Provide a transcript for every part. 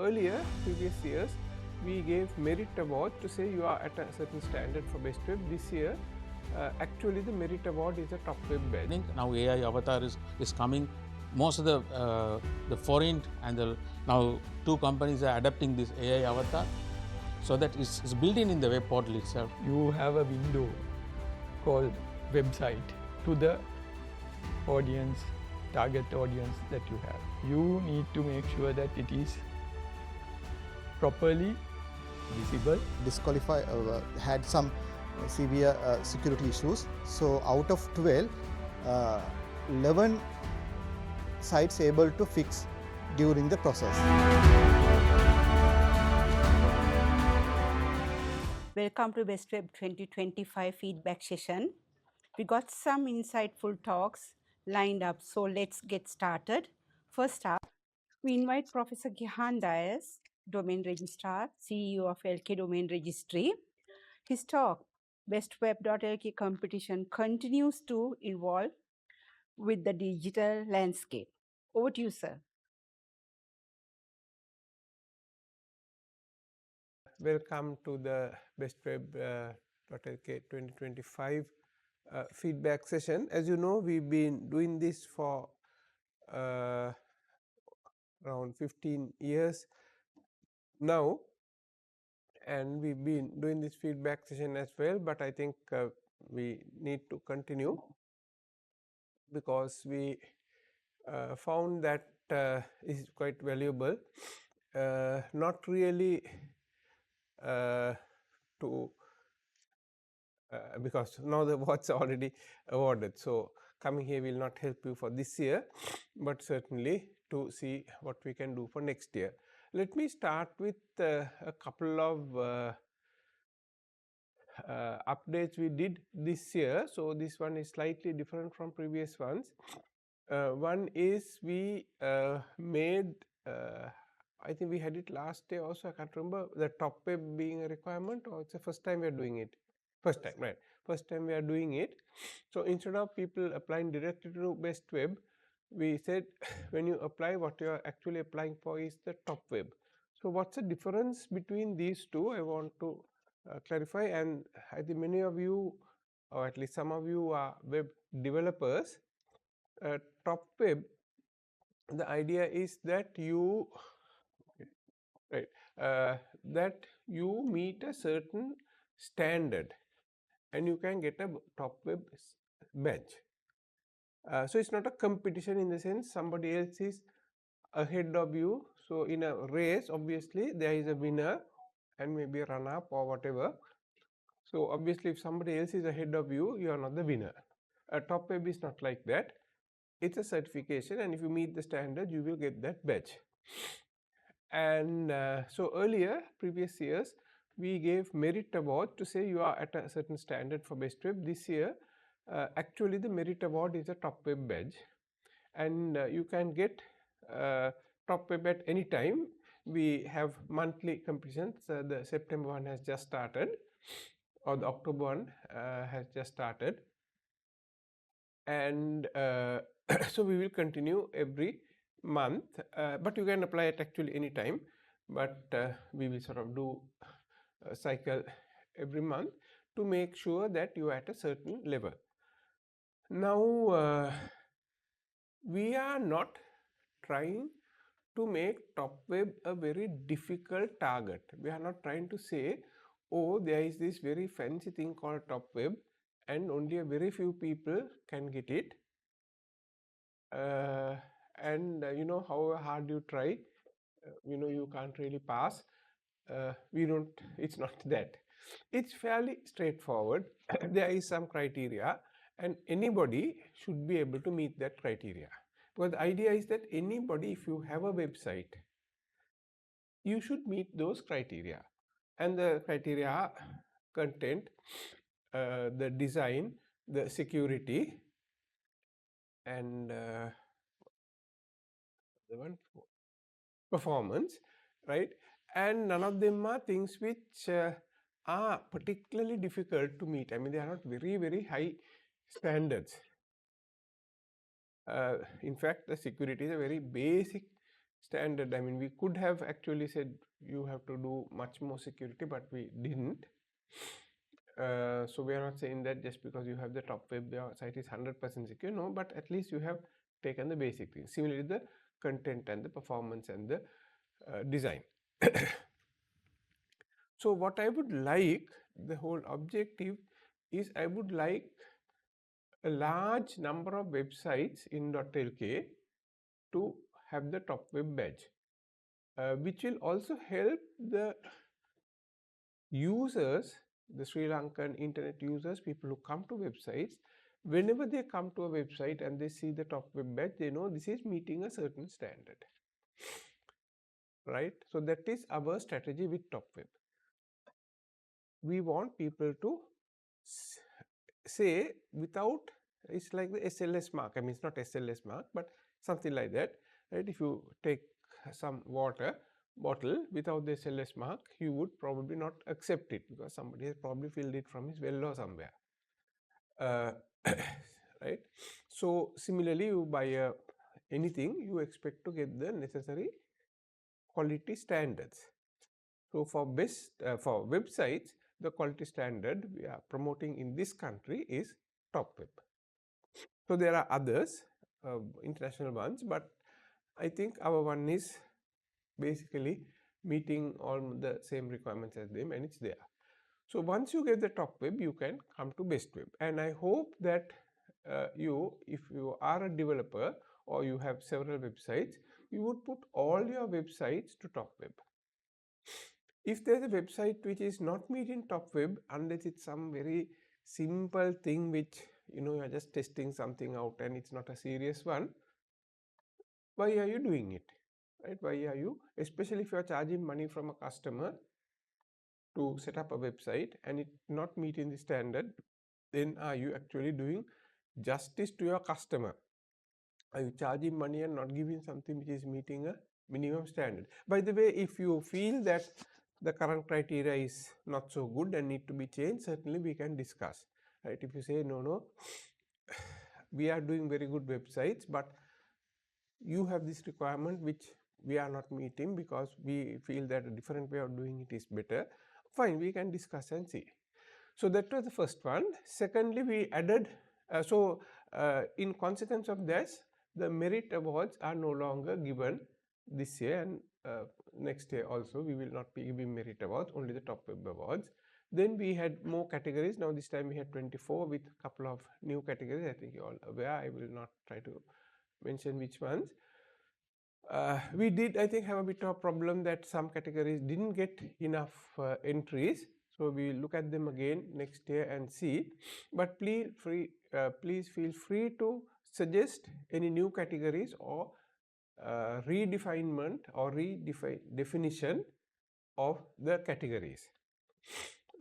earlier, previous years, we gave merit award to say you are at a certain standard for BestWeb. This year, actually the merit award is a top web badge. I think now AI avatar is coming. Most of the foreign and now two companies are adapting this AI avatar, so that it's built in the web portal itself. You have a window called website to the audience, target audience that you have. You need to make sure that it is properly visible. Had some severe security issues. So out of 12, 11 sites able to fix during the process. Welcome to BestWeb 2025 feedback session. We got some insightful talks lined up, so let's get started. First up, we invite Professor Gihan Dias, Domain Registrar, CEO of LK Domain Registry. His talk, BestWeb.LK competition continues to evolve with the digital landscape. Over to you, sir. Welcome to the BestWeb.LK 2025 feedback session. As you know, we've been doing this for around 15 years now, and we've been doing this feedback session as well, but I think we need to continue because we found that is quite valuable, not really to because now the awards are already awarded, so coming here will not help you for this year, but certainly to see what we can do for next year. Let me start with a couple of updates we did this year. So this one is slightly different from previous ones. One is we made I think we had it last year also, I can't remember, the top web being a requirement, or it's the first time we are doing it. First time, right? First time we are doing it. So instead of people applying directly to BestWeb, we said when you apply, what you are actually applying for is the top web. So what's the difference between these two? I want to clarify, and I think many of you, or at least some of you, are web developers. Top web, the idea is that you that you meet a certain standard and you can get a top web badge. So it's not a competition in the sense somebody else is ahead of you. So in a race, obviously there is a winner and maybe a runner up or whatever. So obviously if somebody else is ahead of you, you are not the winner. A top web is not like that. It's a certification, and if you meet the standard, you will get that badge. And so earlier, previous years, we gave merit award to say you are at a certain standard for BestWeb. This year, actually the merit award is a top web badge, and you can get top web at any time. We have monthly competitions. The September one has just started, or the October one has just started, and so we will continue every month, but you can apply it actually any time, but we will sort of do a cycle every month to make sure that you are at a certain level. Now we are not trying to make top web a very difficult target. We are not trying to say, oh, there is this very fancy thing called top web and only a very few people can get it, and you know, however hard you try, you know, you can't really pass. We don't, it's not that. It's fairly straightforward. There is some criteria and anybody should be able to meet that criteria. Because the idea is that anybody, if you have a website, you should meet those criteria. And the criteria are content, the design, the security, and the one performance, right? And none of them are things which are particularly difficult to meet. I mean, they are not very, very high standards. In fact, the security is a very basic standard. I mean, we could have actually said you have to do much more security, but we didn't. So we are not saying that just because you have the top web, your site is 100% secure. No, but at least you have taken the basic things. Similarly, the content and the performance and the design. So what I would like, the whole objective is I would like a large number of websites in .lk to have the top web badge, which will also help the users, the Sri Lankan internet users, people who come to websites, whenever they come to a website and they see the top web badge, they know this is meeting a certain standard, right? So that is our strategy with top web. We want people to say without, it's like the SLS mark. I mean, it's not SLS mark, but something like that, right? If you take some water bottle without the SLS mark, you would probably not accept it because somebody has probably filled it from his well or somewhere, right? So similarly, you buy anything, you expect to get the necessary quality standards. So for for websites, the quality standard we are promoting in this country is top web. So there are others, international ones, but I think our one is basically meeting all the same requirements as them, and it's there. So once you get the top web, you can come to BestWeb, and I hope that if you are a developer or you have several websites, you would put all your websites to top web. If there's a website which is not meeting top web, unless it's some very simple thing which you're just testing something out and it's not a serious one, why are you doing it, right? Why are you, especially if you are charging money from a customer to set up a website and it not meeting the standard, then are you actually doing justice to your customer? Are you charging money and not giving something which is meeting a minimum standard? By the way, if you feel that the current criteria is not so good and need to be changed, certainly we can discuss, right? If you say no, we are doing very good websites, but you have this requirement which we are not meeting because we feel that a different way of doing it is better, fine, we can discuss and see. So that was the first one. Secondly, we added, in consequence of this, the merit awards are no longer given this year, and next year also we will not be giving merit awards, only the top web awards. Then we had more categories. Now this time we had 24 with a couple of new categories. I think you're all aware. I will not try to mention which ones. We did, I think, have a bit of a problem that some categories didn't get enough entries. So we will look at them again next year and see. But please feel free to suggest any new categories or redefinement or redefinition of the categories.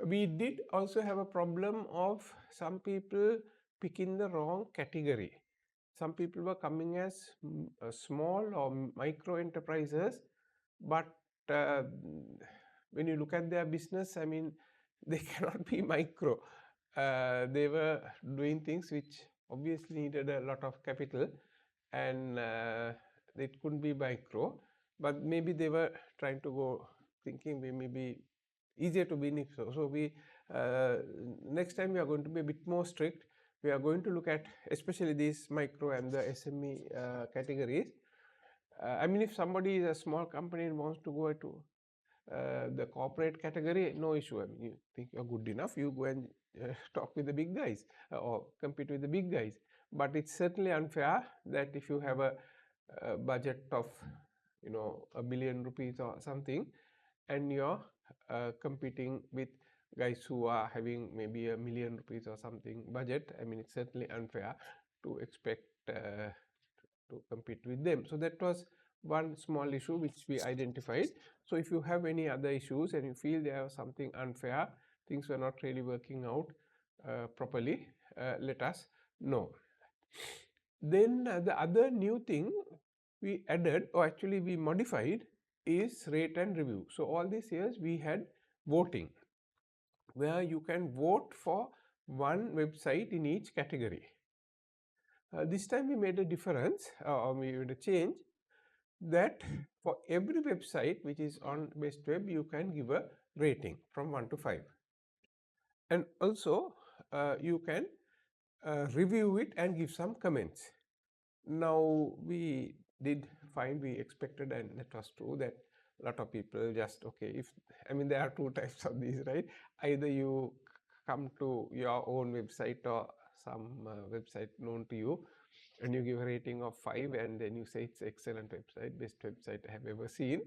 We did also have a problem of some people picking the wrong category. Some people were coming as small or micro enterprises, but when you look at their business, I mean, they cannot be micro. They were doing things which obviously needed a lot of capital, and it couldn't be micro, but maybe they were trying to go thinking we may be easier to be micro. So we next time we are going to be a bit more strict. We are going to look at especially these micro and the SME categories. I mean, if somebody is a small company and wants to go to the corporate category, no issue. I mean, you think you're good enough, you go and talk with the big guys or compete with the big guys. But it's certainly unfair that if you have a budget of $1 billion or something, and you're competing with guys who are having maybe $1 million or something budget, I mean, it's certainly unfair to expect to compete with them. So that was one small issue which we identified. So if you have any other issues and you feel there was something unfair, things were not really working out properly, let us know. Then the other new thing we added, or actually we modified, is rate and review. So all these years we had voting, where you can vote for one website in each category. This time we made a difference, or we made a change. that for every website which is on BestWeb, you can give a rating from 1 to 5. And also you can review it and give some comments. Now we did find, we expected, and that was true, that a lot of people just, okay, if, I mean, there are two types of these, right? Either you come to your own website or some website known to you and you give a rating of 5 and then you say it's excellent website, best website I have ever seen,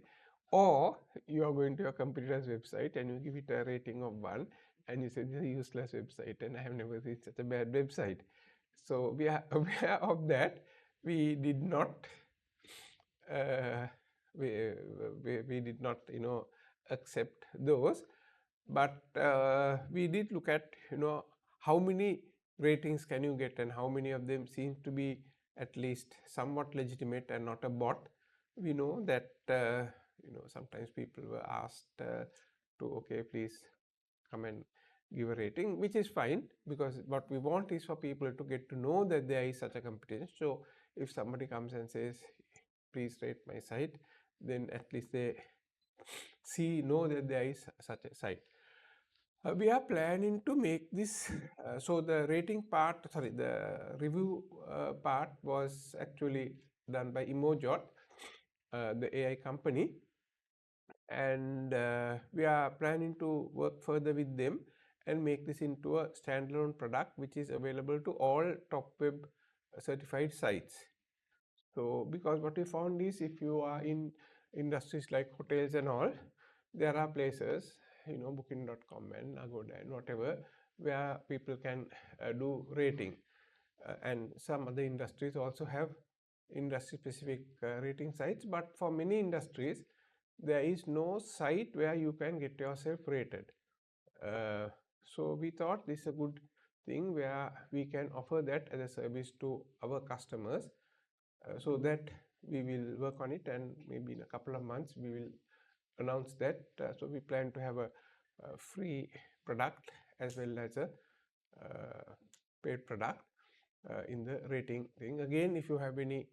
or you are going to your competitor's website and you give it a rating of 1 and you say this is a useless website and I have never seen such a bad website. So we are aware of that. We did not uh, we did not accept those, but we did look at how many ratings can you get and how many of them seem to be at least somewhat legitimate and not a bot. We know that sometimes people were asked to, okay, please come and give a rating, which is fine, because what we want is for people to get to know that there is such a competition. So if somebody comes and says, please rate my site, then at least they know that there is such a site. We are planning to make this, so the rating part, sorry, the review part was actually done by Emojot, the AI company, and we are planning to work further with them and make this into a standalone product which is available to all top web certified sites. So because what we found is, if you are in industries like hotels and all, there are places, booking.com and Agoda and whatever, where people can do rating, and some other industries also have industry specific rating sites, but for many industries there is no site where you can get yourself rated. So we thought this is a good thing where we can offer that as a service to our customers, so that we will work on it, and maybe in a couple of months we will announce that. So we plan to have a free product as well as a paid product in the rating thing. Again, if you have any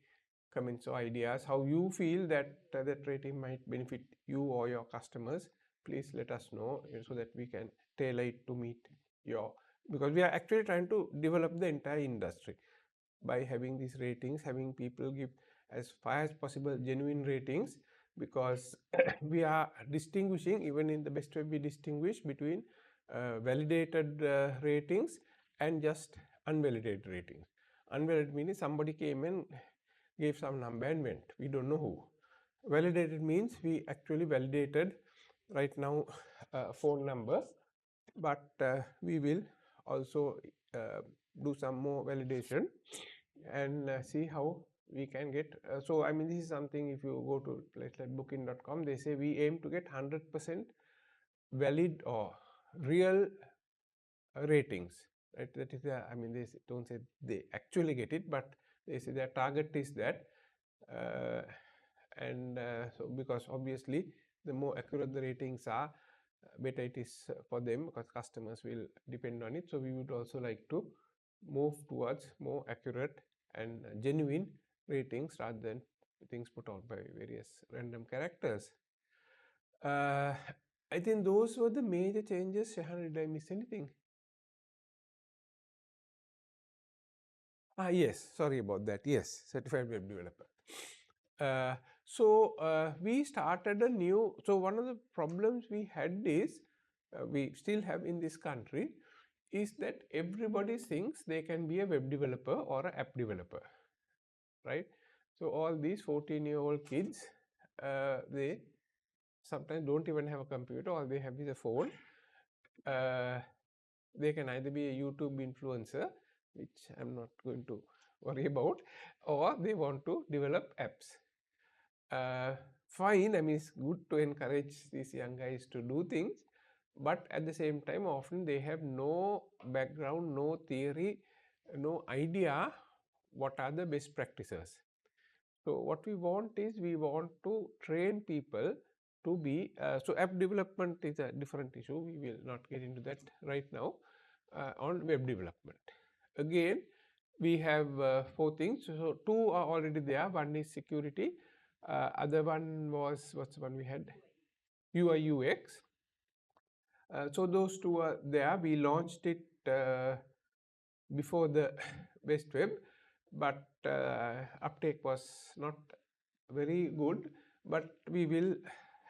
comments or ideas how you feel that that rating might benefit you or your customers, please let us know, so that we can tailor it to meet your, because we are actually trying to develop the entire industry by having these ratings, having people give as far as possible genuine ratings, because we are distinguishing, even in the BestWeb we distinguish between validated ratings and just unvalidated ratings. Unvalidated meaning somebody came and gave some number and went, we don't know who. Validated means we actually validated right now phone numbers, but we will also do some more validation and see how we can get. So I mean, this is something, if you go to place like booking.com, they say we aim to get 100% valid or real ratings, right? That is I mean, they don't say they actually get it, but they say their target is that. And so because obviously the more accurate the ratings are, better it is for them, because customers will depend on it. So we would also like to move towards more accurate and genuine ratings rather than things put out by various random characters. I think those were the major changes. Shahan, did I miss anything? Yes, sorry about that. Yes, certified web developer. We started a new, so one of the problems we had is, we still have in this country, is that everybody thinks they can be a web developer or an app developer, right? So all these 14-year-old kids, they sometimes don't even have a computer, all they have is a phone. They can either be a YouTube influencer, which I'm not going to worry about, or they want to develop apps. Fine, I mean, it's good to encourage these young guys to do things, but at the same time, often they have no background, no theory, no idea what are the best practices. So what we want is, we want to train people to be, so app development is a different issue, we will not get into that right now. On web development, again, we have 4 things. So 2 are already there. One is security, Other one was, what's the one we had? UI UX. So those two are there. We launched it before the BestWeb, but uptake was not very good. But we will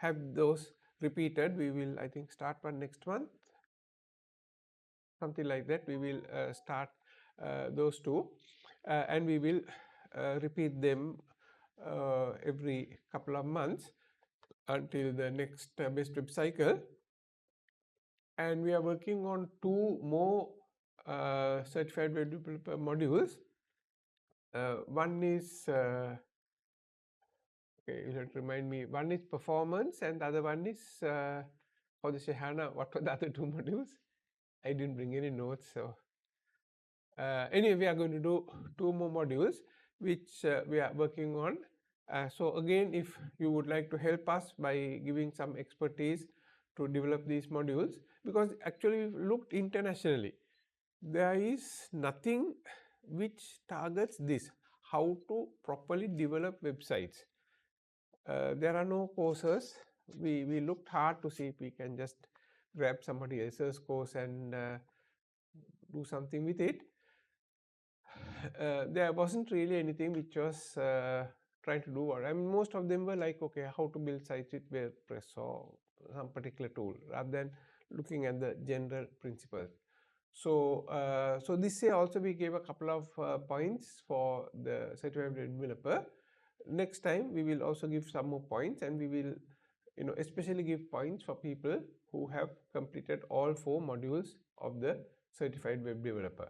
have those repeated. We will, I think, start one next month, something like that. We will start those two, and we will repeat them every couple of months until the next BestWeb cycle. And we are working on 2 more certified web developer modules. One is okay, you have to remind me. One is performance, and the other one is how to say, Hannah. What were the other 2 modules? I didn't bring any notes, so anyway, we are going to do 2 more modules which we are working on. So again, if you would like to help us by giving some expertise to develop these modules, because actually we looked internationally, there is nothing which targets this, how to properly develop websites. There are no courses. We looked hard to see if we can just grab somebody else's course and do something with it. There wasn't really anything which was trying to do. I mean, most of them were like, okay, how to build sites with WordPress or some particular tool, rather than looking at the general principles. So, so this year also we gave a couple of points for the certified developer. Next time we will also give some more points, and we will, especially give points for people who have completed all 4 modules of the certified web developer.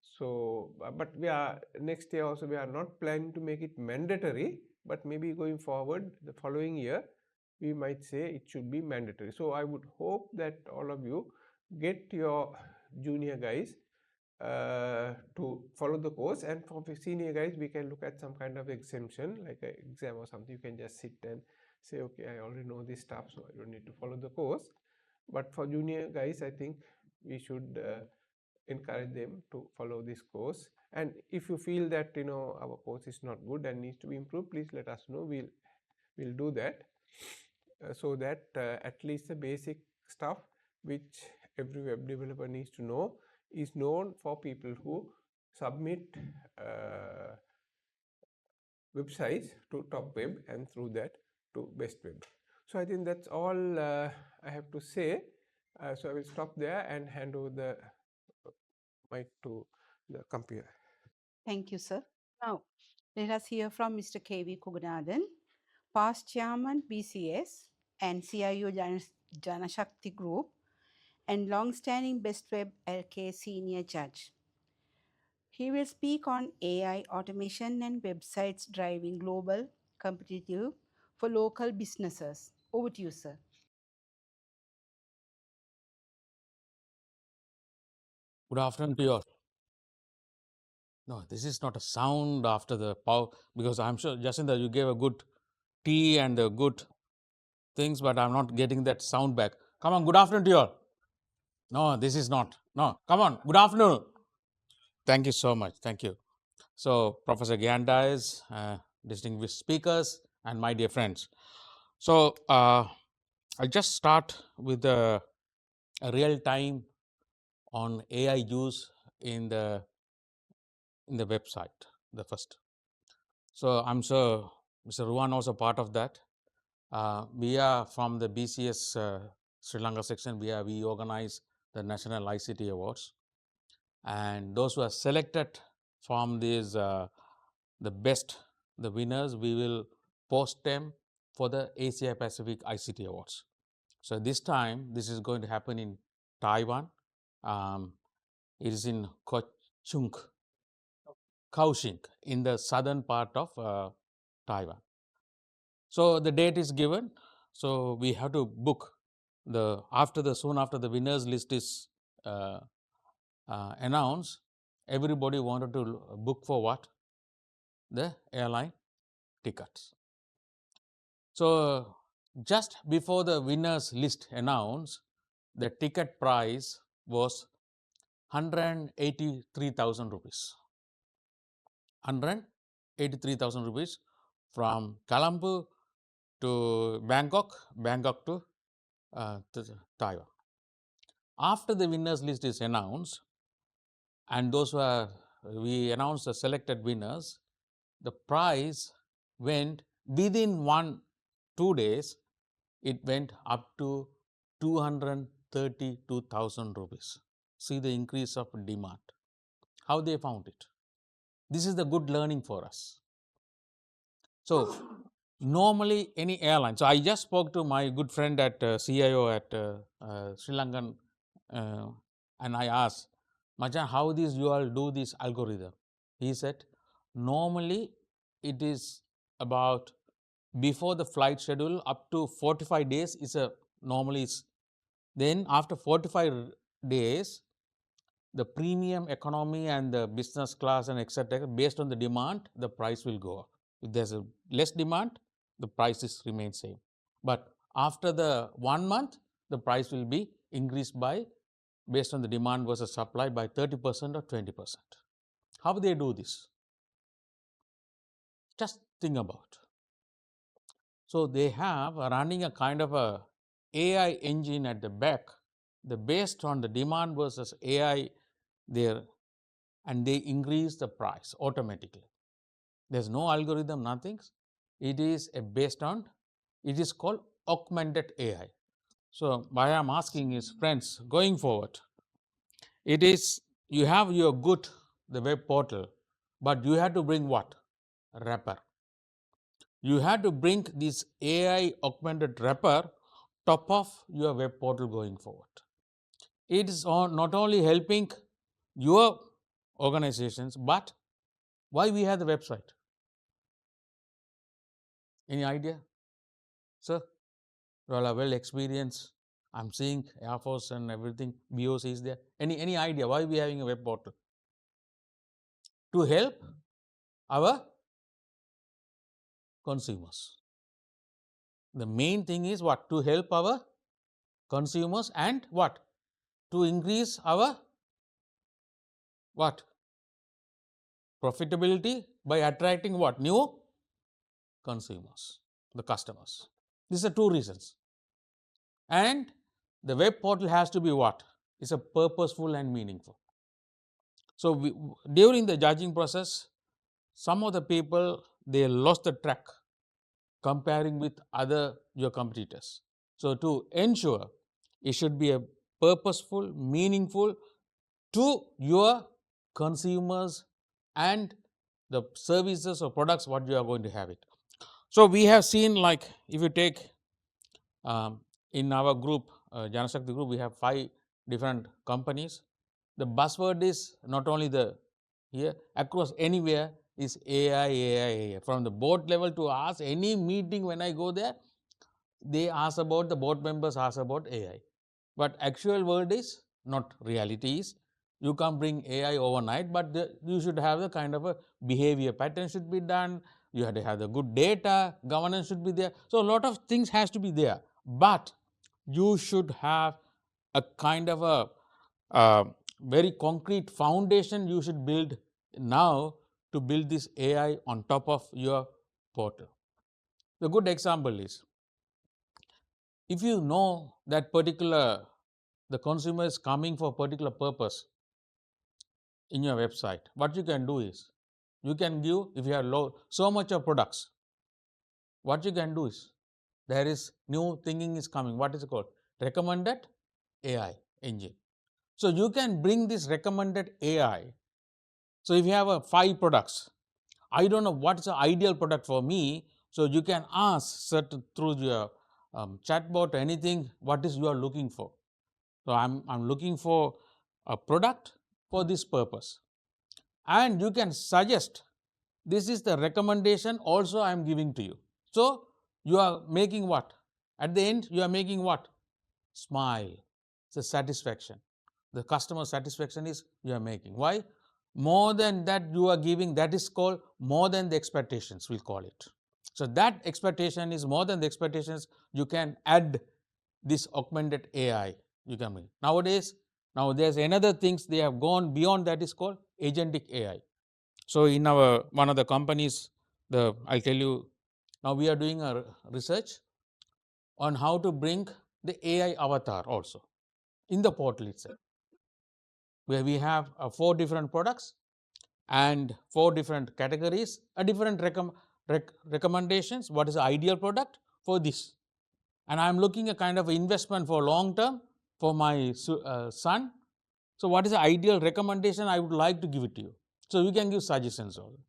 So, but we are next year also we are not planning to make it mandatory, but maybe going forward the following year we might say it should be mandatory. So I would hope that all of you get your junior guys to follow the course, and for senior guys we can look at some kind of exemption, like an exam or something. You can just sit and say, okay, I already know this stuff, so I don't need to follow the course. But for junior guys, I think we should encourage them to follow this course. And if you feel that our course is not good and needs to be improved, please let us know. We'll do that, so that at least the basic stuff which every web developer needs to know is known for people who submit websites to TopWeb and through that to BestWeb. So I think that's all I have to say. So I will stop there and hand over the mic to the computer. Thank you, sir. Now, let us hear from Mr. K.V. Kuganathan, past chairman BCS and CIO Janashakti Group, and long-standing BestWeb.LK senior judge. He will speak on AI automation and websites driving global competitive for local businesses. Over to you, sir. Good afternoon to you all. No, this is not a sound after the power, because I'm sure, Jacinda, you gave a good tea and a good things, but I'm not getting that sound back. Come on, good afternoon to you all. No, this is not. No, come on, good afternoon. Thank you so much. Thank you. So, Professor Gyandais, distinguished speakers, and my dear friends. So, I'll just start with a real time on AI use in the website, the first. So, I'm sure Mr. Ruwan was a part of that. We are from the BCS Sri Lanka section. We organize the National ICT Awards, and those who are selected from these the winners, we will post them for the Asia Pacific ICT Awards. So this time, this is going to happen in Taiwan. It is in Kaohsiung, in the southern part of Taiwan. So the date is given. So we have to book soon after the winners list is announced. Everybody wanted to book for what? The airline tickets. So just before the winners list announced, the ticket price was 183,000 rupees. 183,000 rupees from Colombo to Bangkok, Bangkok to Taiwan. After the winners list is announced, and those who are, we announced the selected winners, the price went within 2 days, it went up to 232,000 rupees. See the increase of demand. How they found it? This is the good learning for us. So, normally any airline, so I just spoke to my good friend at CIO at Sri Lankan, and I asked, Machan, how this you all do this algorithm? He said, normally it is about before the flight schedule up to 45 days is a normally is, then after 45 days the premium economy and the business class and etc., based on the demand, the price will go up. If there's a less demand, the prices remain same. But after the 1 month, the price will be increased by, based on the demand versus supply, by 30% or 20%. How they do this? Just think about. So they have running a kind of a AI engine at the back, the based on the demand versus AI there, and they increase the price automatically. There's no algorithm, nothing. It is based on, it is called augmented AI. So why I'm asking is, friends, going forward, it is, you have your good, the web portal, but you have to bring what? Wrapper. You have to bring this AI augmented wrapper top of your web portal going forward. It is not only helping your organizations, but why we have the website? Any idea? Sir, you all are well experienced. I'm seeing Air Force and everything, BOC is there. Any idea why we are having a web portal? To help our consumers. The main thing is what? To help our consumers and what? To increase our what? Profitability by attracting what? New consumers, the customers. These are two reasons. And the web portal has to be what? It's a purposeful and meaningful. So during the judging process, some of the people, they lost the track comparing with other your competitors. So to ensure it should be a purposeful, meaningful to your consumers and the services or products what you are going to have it. So we have seen, like if you take in our group, Janashakti group, we have 5 different companies. The buzzword is not only the here, across anywhere is AI, AI, AI. From the board level to ask any meeting when I go there, they ask about, the board members ask about AI. But actual world is not reality is, you can't bring AI overnight, but you should have the kind of a behavior pattern should be done, you have to have the good data, governance should be there. So a lot of things has to be there, but you should have a kind of a very concrete foundation you should build now to build this AI on top of your portal. The good example is, if you know that particular, the consumer is coming for a particular purpose in your website, what you can do is, you can give, if you have so much of products, what you can do is, there is new thinking is coming, what is it called? Recommended AI engine. So you can bring this recommended AI. So if you have 5 products, I don't know what's the ideal product for me, so you can ask certain through your chatbot or anything, what is you are looking for. So I'm looking for a product for this purpose, and you can suggest, this is the recommendation also I am giving to you. So you are making what? At the end you are making what? Smile. It's a satisfaction. The customer satisfaction is you are making. Why? More than that you are giving, that is called more than the expectations, we'll call it. So that expectation is more than the expectations, you can add this augmented AI. You can bring. Nowadays, now there's another things they have gone beyond, that is called agentic AI. So in our one of the companies, I'll tell you Now we are doing a research on how to bring the AI avatar also in the portal itself, where we have 4 different products and 4 different categories, a different recommendations, what is the ideal product for this. And I am looking a kind of investment for long term for my son. So what is the ideal recommendation I would like to give it to you? So you can give suggestions also.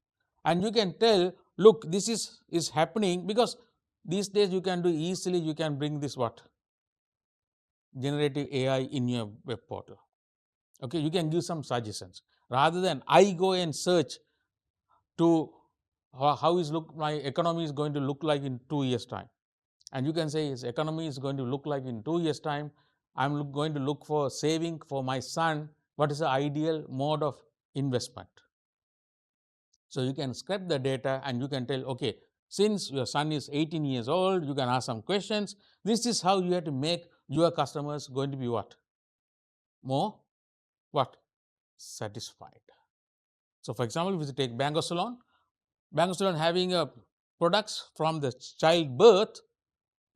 And you can tell, look, this is happening because these days you can do easily, you can bring this what? Generative AI in your web portal. Okay, you can give some suggestions rather than I go and search to how is my economy is going to look like in 2 years time, and you can say his economy is going to look like in 2 years time. I'm going to look for saving for my son. What is the ideal mode of investment? So you can scrape the data and you can tell, okay, since your son is 18 years old, you can ask some questions. This is how you have to make your customers going to be what? More what? Satisfied. So for example, if you take Bank Salon having a products from the child birth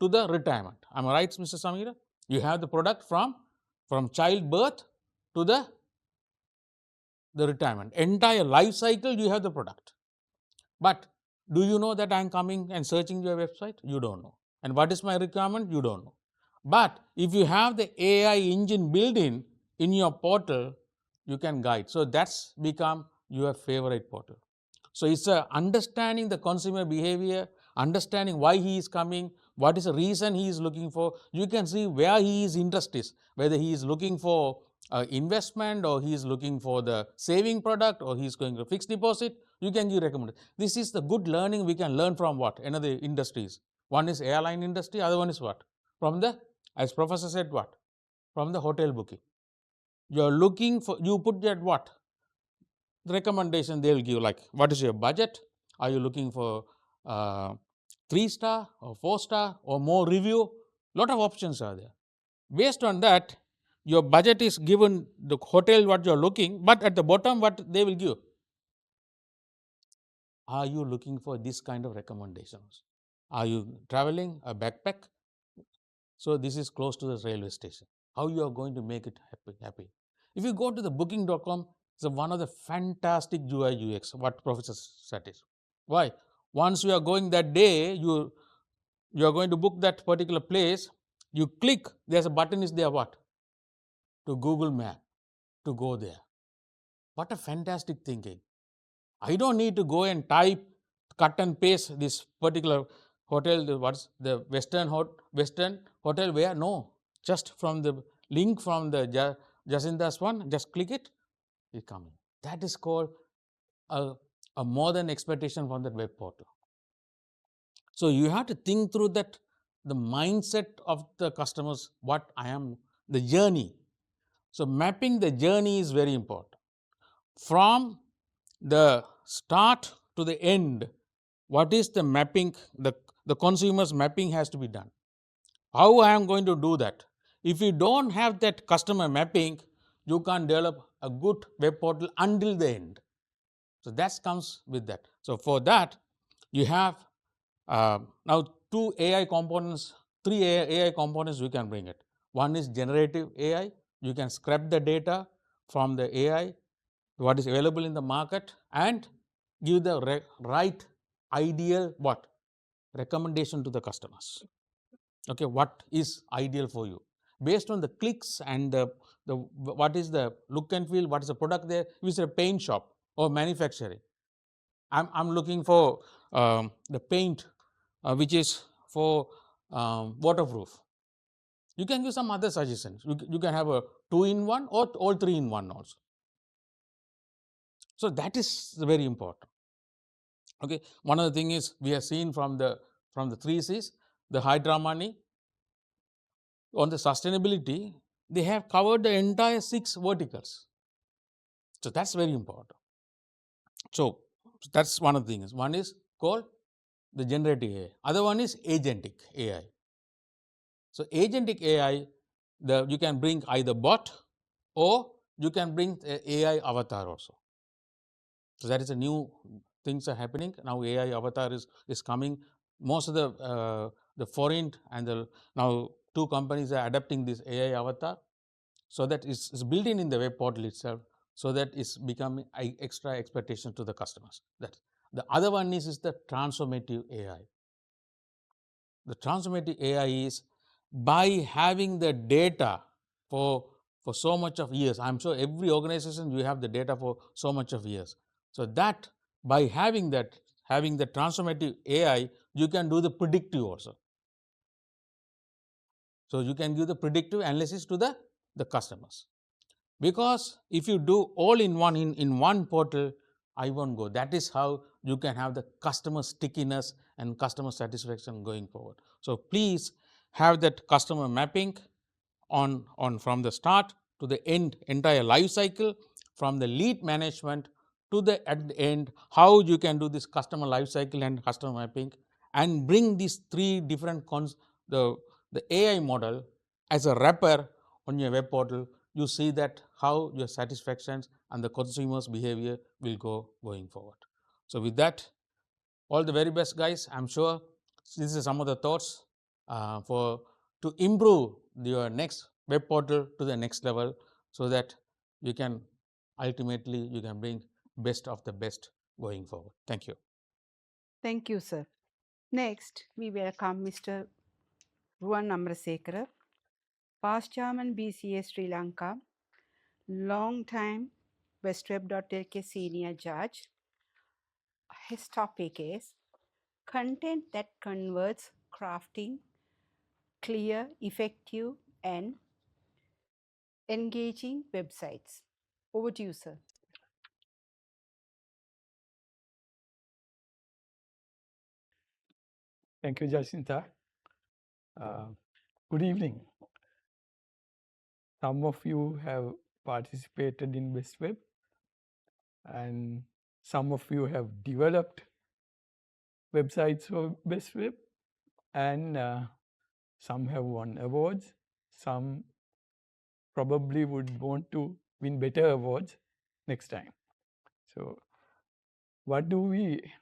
to the retirement. Am I right, Mr. Samira? You have the product from child birth to the retirement. Entire life cycle you have the product. But do you know that I am coming and searching your website? You don't know. And what is my requirement? You don't know. But if you have the AI engine built in your portal, you can guide. So that's become your favorite portal. So it's understanding the consumer behavior, understanding why he is coming, what is the reason he is looking for. You can see where he is interest is, whether he is looking for investment or he is looking for the saving product or he is going to fixed deposit. You can give recommendation. This is the good learning we can learn from what? Another industries. One is airline industry, other one is what? From the, as professor said, what? From the hotel booking. You are looking for, you put that what? The recommendation they will give, like what is your budget? Are you looking for 3-star or 4-star or more review? Lot of options are there. Based on that, your budget is given the hotel what you are looking, but at the bottom what they will give? Are you looking for this kind of recommendations? Are you traveling a backpack? So this is close to the railway station. How you are going to make it happy? If you go to the booking.com, it's one of the fantastic UI UX, what Professor said is. Why? Once you are going that day, you are going to book that particular place, you click, there's a button is there, what? To Google Map, to go there. What a fantastic thinking. I don't need to go and type, cut and paste this particular hotel, what's the Western hotel where? No, just from the link from the Jacinda's one, just click it, it comes. That is called a more than expectation from the web portal. So you have to think through that, the mindset of the customers, what I am, the journey. So mapping the journey is very important. From the start to the end, what is the mapping, the consumer's mapping has to be done. How I am going to do that? If you don't have that customer mapping, you can't develop a good web portal until the end. So that comes with that. So for that, you have now 2 AI components, 3 AI components you can bring it. One is generative AI. You can scrape the data from the AI, what is available in the market, and give the right ideal what? Recommendation to the customers. Okay, what is ideal for you? Based on the clicks and the what is the look and feel, what is the product there? If it's a paint shop or manufacturing, I'm looking for the paint which is for waterproof. You can give some other suggestions. You can have a 2-in-1 or all 3-in-1 also. So that is very important. Okay, one of the thing is we have seen from the 3 C's, the Hydra money on the sustainability, they have covered the entire 6 verticals. So that's very important. So that's one of the things. One is called the generative AI. Other one is agentic AI. So agentic AI, you can bring either bot or you can bring AI avatar also. So that is a new things are happening. Now AI avatar is coming. most of the foreign and now 2 companies are adapting this AI avatar, so that it's built in the web portal itself, so that it's becoming extra expectation to the customers. That the other one is the transformative AI. The transformative AI is by having the data for so much of years. I'm sure every organization you have the data for so much of years. So that by having the transformative AI, you can do the predictive also. So you can give the predictive analysis to the customers. Because if you do all in one portal, I won't go. That is how you can have the customer stickiness and customer satisfaction going forward. So please have that customer mapping on from the start to the end, entire life cycle, from the lead management to the at the end, how you can do this customer life cycle and customer mapping, and bring these 3 different the AI model as a wrapper on your web portal. You see that how your satisfactions and the consumers behavior will go going forward. So with that, all the very best, guys. I'm sure this is some of the thoughts for to improve your next web portal to the next level, so that you can ultimately you can bring best of the best going forward. Thank you. Thank you, sir. Next, we welcome Mr. Ruwan Amrasekara, past chairman BCA Sri Lanka, long time BestWeb.LK senior judge. His topic is content that converts, crafting clear, effective, and engaging websites. Over to you, sir. Thank you, Jacinta. Good evening. Some of you have participated in BestWeb, and some of you have developed websites for BestWeb, and some have won awards. Some probably would want to win better awards next time. So, what do we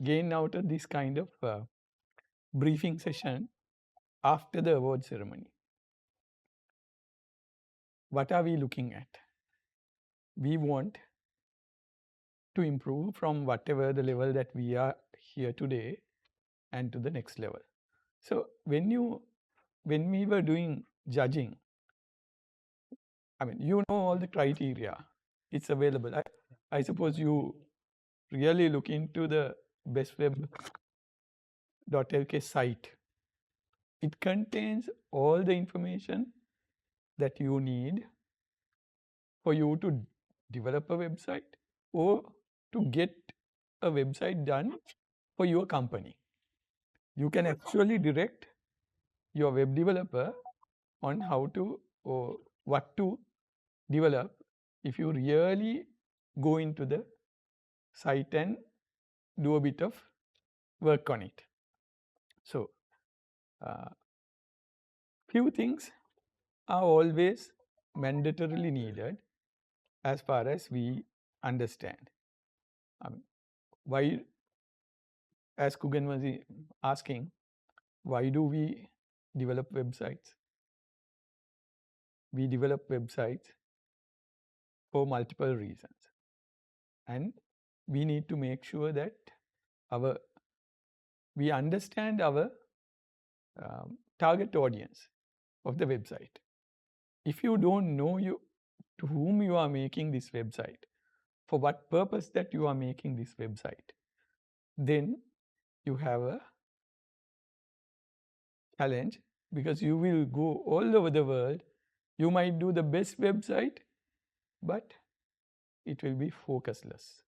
gain out of this kind of briefing session after the award ceremony? What are we looking at? We want to improve from whatever the level that we are here today and to the next level. So when we were doing judging, I mean, you know all the criteria. It's available. I suppose you really look into the BestWeb.LK site. It contains all the information that you need for you to develop a website or to get a website done for your company. You can actually direct your web developer on how to or what to develop if you really go into the site and do a bit of work on it. So, few things are always mandatorily needed as far as we understand. Why, as Kugan was asking, why do we develop websites? We develop websites for multiple reasons. And we need to make sure that we understand our target audience of the website. If you don't know to whom you are making this website, for what purpose that you are making this website, then you have a challenge, because you will go all over the world. You might do the best website, but it will be focusless.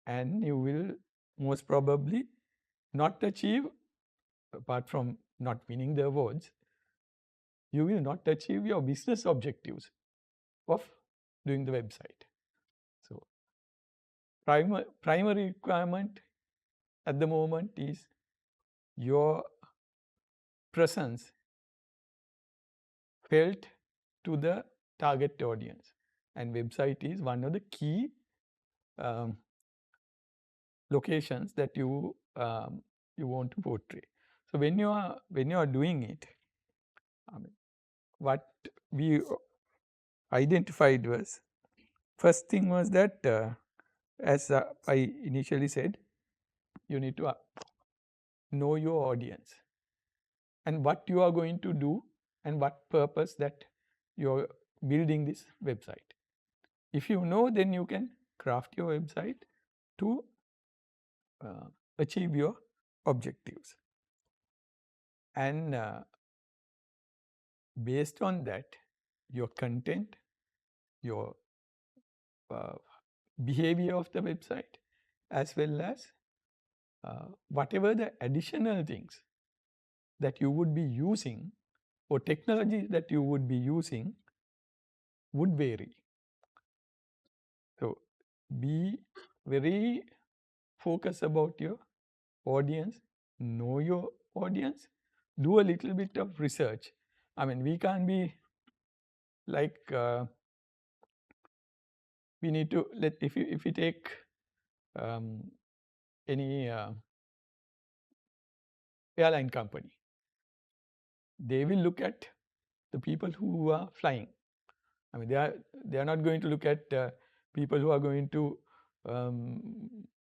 And you will most probably not achieve, apart from not winning the awards, you will not achieve your business objectives of doing the website. So, primary requirement at the moment is your presence felt to the target audience, and website is one of the key locations that you you want to portray. So when you are doing it, I mean, what we identified was, first thing was that as I initially said, you need to know your audience and what you are going to do and what purpose that you're building this website. If you know, then you can craft your website to achieve your objectives. And based on that, your content, your behavior of the website, as well as whatever the additional things that you would be using or technologies that you would be using would vary. So be very focused about your audience, know your audience, do a little bit of research. I mean, we can't be like we need to if you take any airline company, they will look at the people who are flying. I mean, they are not going to look at people who are going to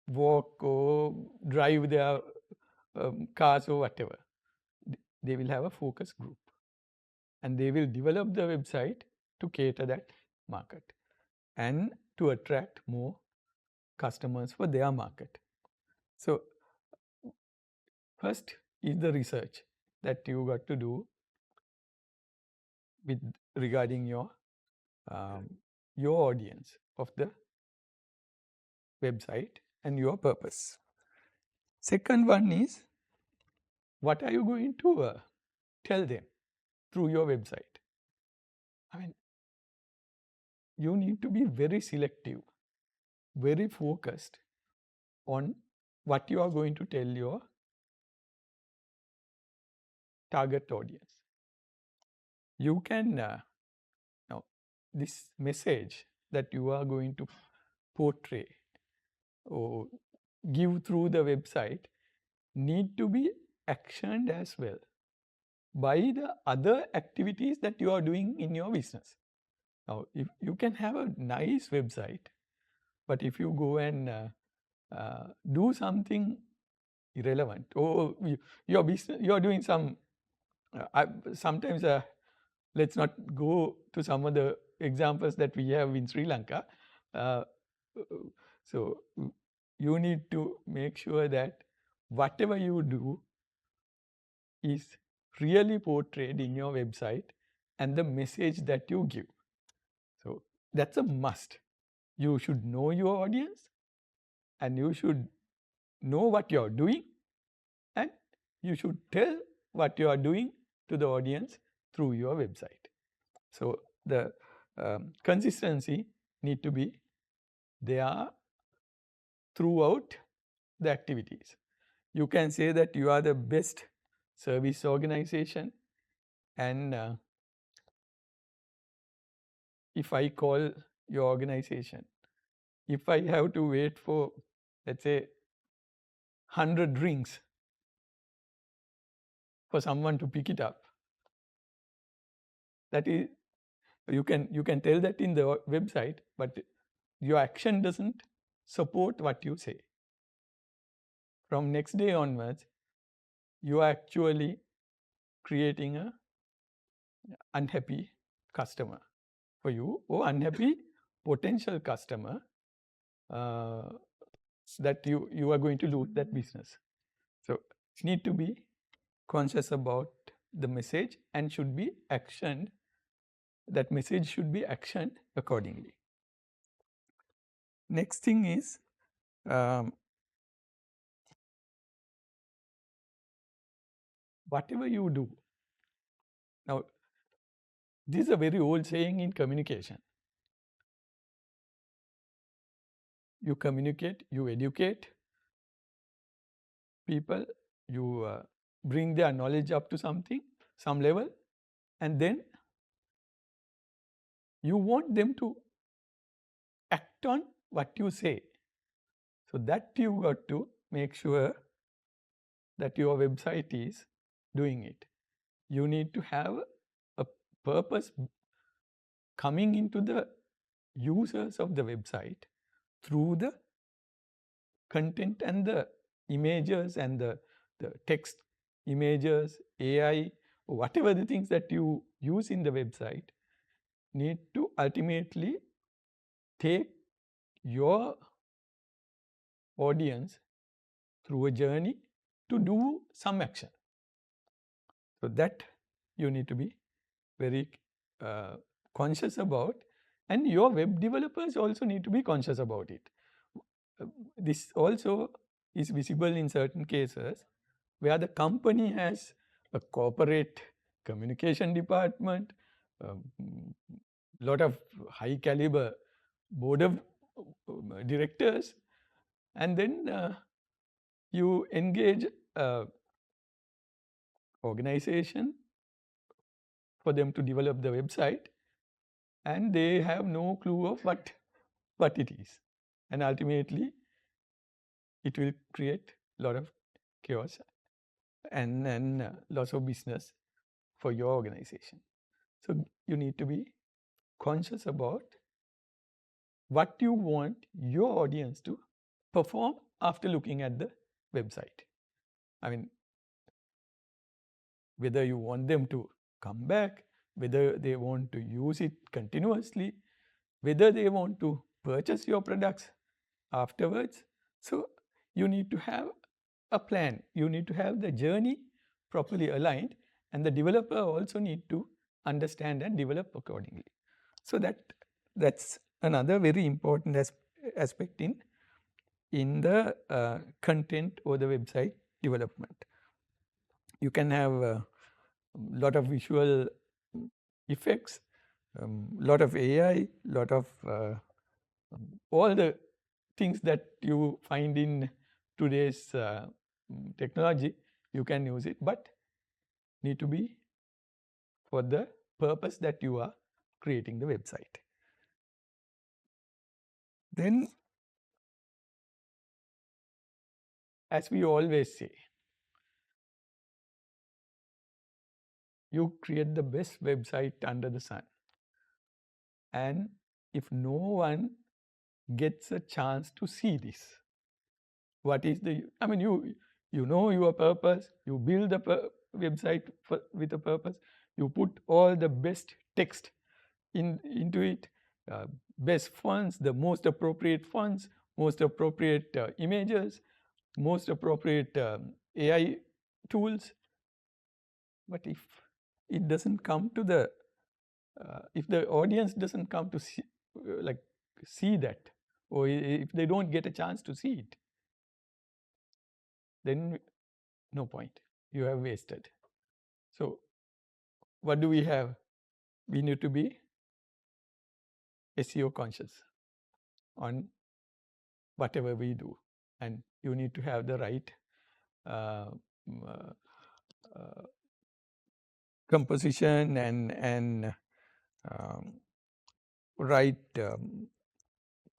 walk or drive their cars or whatever. They will have a focus group, and they will develop the website to cater that market and to attract more customers for their market. So first is the research that you got to do with regarding your audience of the website and your purpose. Second one is, what are you going to tell them through your website? I mean, you need to be very selective, very focused on what you are going to tell your target audience. You can now this message that you are going to portray or give through the website need to be actioned as well by the other activities that you are doing in your business. Now, if you can have a nice website, but if you go and do something irrelevant, or your business, you are doing some, sometimes let's not go to some of the examples that we have in Sri Lanka. So you need to make sure that whatever you do is really portrayed in your website and the message that you give. So that's a must. You should know your audience and you should know what you're doing, and you should tell what you are doing to the audience through your website. So the consistency need to be there throughout the activities. You can say that you are the best service organization, and if I call your organization, if I have to wait for, let's say, 100 rings for someone to pick it up, that is, you can tell that in the website, but your action doesn't support what you say. From next day onwards, you are actually creating a unhappy customer for you, or unhappy potential customer that you are going to lose that business. So need to be conscious about the message and should be actioned. That message should be actioned accordingly. Next thing is whatever you do. Now, this is a very old saying in communication. You communicate, you educate people, you bring their knowledge up to some level, and then you want them to act on what you say. So that you got to make sure that your website is doing it. You need to have a purpose coming into the users of the website through the content and the images and the text, images, AI, whatever the things that you use in the website need to ultimately take your audience through a journey to do some action. So that you need to be very conscious about, and your web developers also need to be conscious about it. This also is visible in certain cases where the company has a corporate communication department, lot of high caliber board of directors, and then you engage organization for them to develop the website, and they have no clue of what it is, and ultimately it will create a lot of chaos and loss of business for your organization. So you need to be conscious about what you want your audience to perform after looking at the website. I mean, whether you want them to come back, whether they want to use it continuously, whether they want to purchase your products afterwards. So you need to have a plan. You need to have the journey properly aligned, and the developer also need to understand and develop accordingly. So that's another very important aspect in the content or the website development. You can have a lot of visual effects, lot of AI, lot of all the things that you find in today's technology. You can use it, but need to be for the purpose that you are creating the website. Then, as we always say, you create the best website under the sun. And if no one gets a chance to see this, what is the, I mean, you know your purpose, you build a website with a purpose, you put all the best text into it, best fonts, the most appropriate fonts, most appropriate images, most appropriate AI tools. But if it doesn't come to the, if the audience doesn't come to see that, or if they don't get a chance to see it, then no point. You have wasted. So what do we have? We need to be SEO conscious on whatever we do, and you need to have the right composition and right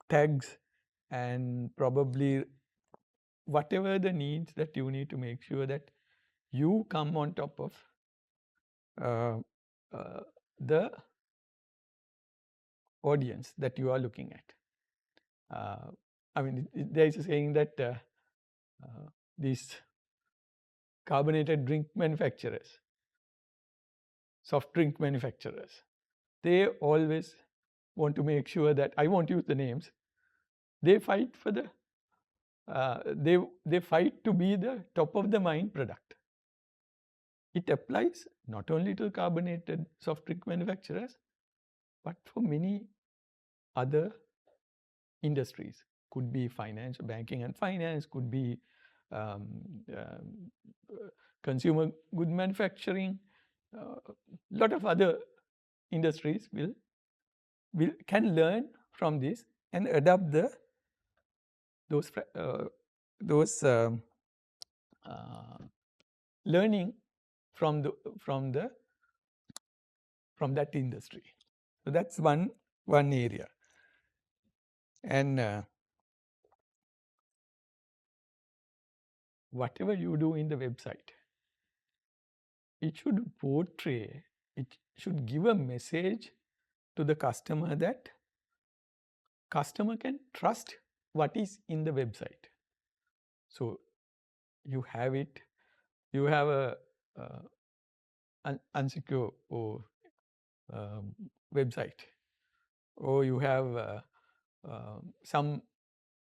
tags, and probably whatever the needs that you need to make sure that you come on top of the audience that you are looking at. I mean, there is a saying that these carbonated drink manufacturers, soft drink manufacturers, they always want to make sure that, I won't use the names, they fight for the, they fight to be the top of the mind product. It applies not only to carbonated soft drink manufacturers, but for many other industries. Could be finance, banking and finance, could be consumer good manufacturing. Lot of other industries can learn from this and adopt those learning from that industry. So that's one area. And whatever you do in the website, it should portray, it should give a message to the customer that customer can trust what is in the website. So you have it, you have a unsecure or website, or you have some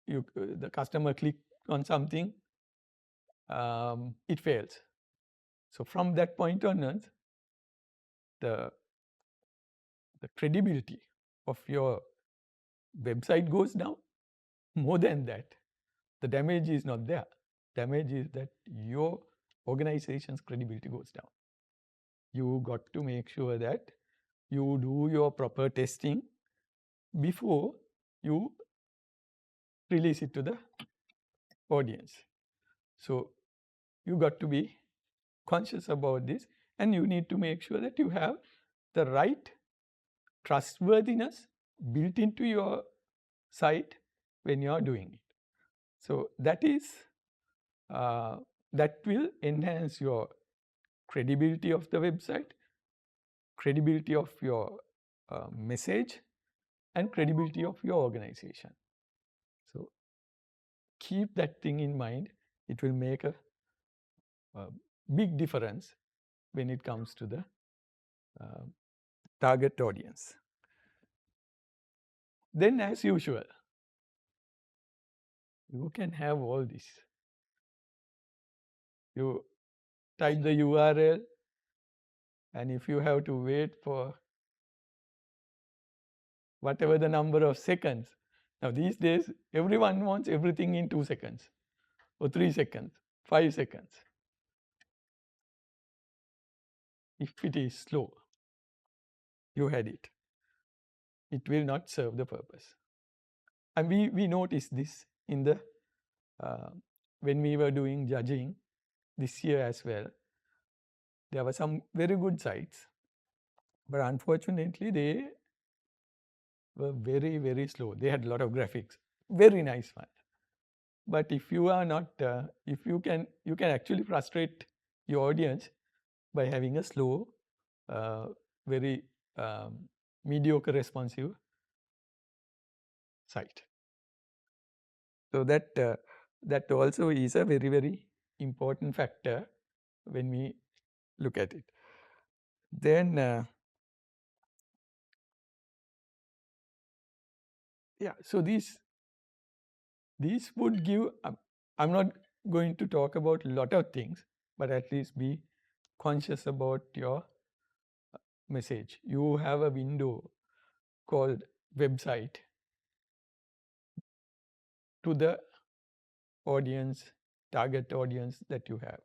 the customer click on something, it fails. So from that point onwards, the credibility of your website goes down. More than that, the damage is not there. Damage is that your organization's credibility goes down. You got to make sure that you do your proper testing before you release it to the audience. So you got to be conscious about this, and you need to make sure that you have the right trustworthiness built into your site when you are doing it. So that is that will enhance your credibility of the website, credibility of your message, and credibility of your organization. So keep that thing in mind. It will make a big difference when it comes to the target audience. Then, as usual, you can have all this. You type the URL, and if you have to wait for whatever the number of seconds, now these days everyone wants everything in 2 seconds or 3 seconds, 5 seconds. If it is slow, you had it. It will not serve the purpose. And we noticed this in the when we were doing judging this year as well. There were some very good sites, but unfortunately they were very, very slow. They had a lot of graphics, very nice one. But if you are not, if you can actually frustrate your audience by having a slow, very mediocre responsive site. So that also is a very, very important factor when we look at it. Then yeah, so these would give, I'm not going to talk about a lot of things, but at least be conscious about your message. You have a window called website to the audience, target audience that you have.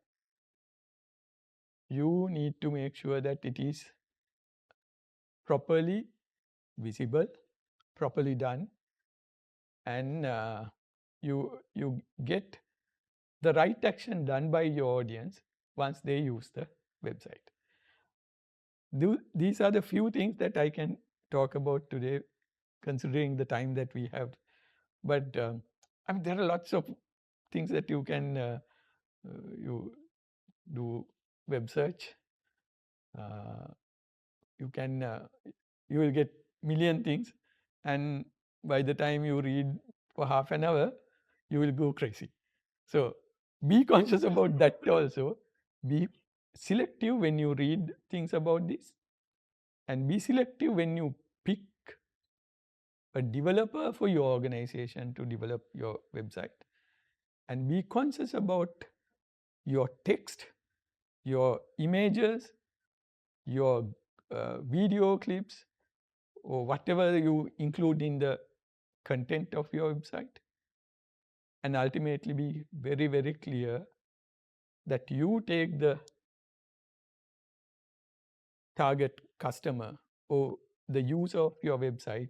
You need to make sure that it is properly visible, properly done, and you get the right action done by your audience once they use the website. These are the few things that I can talk about today, considering the time that we have. But I mean, there are lots of things that you can you do web search. You can you will get million things, and by the time you read for half an hour, you will go crazy. So be conscious about that also. Be selective when you read things about this, and be selective when you pick a developer for your organization to develop your website, and be conscious about your text, your images, your video clips, or whatever you include in the content of your website, and ultimately be very, very clear that you take the target customer or the user of your website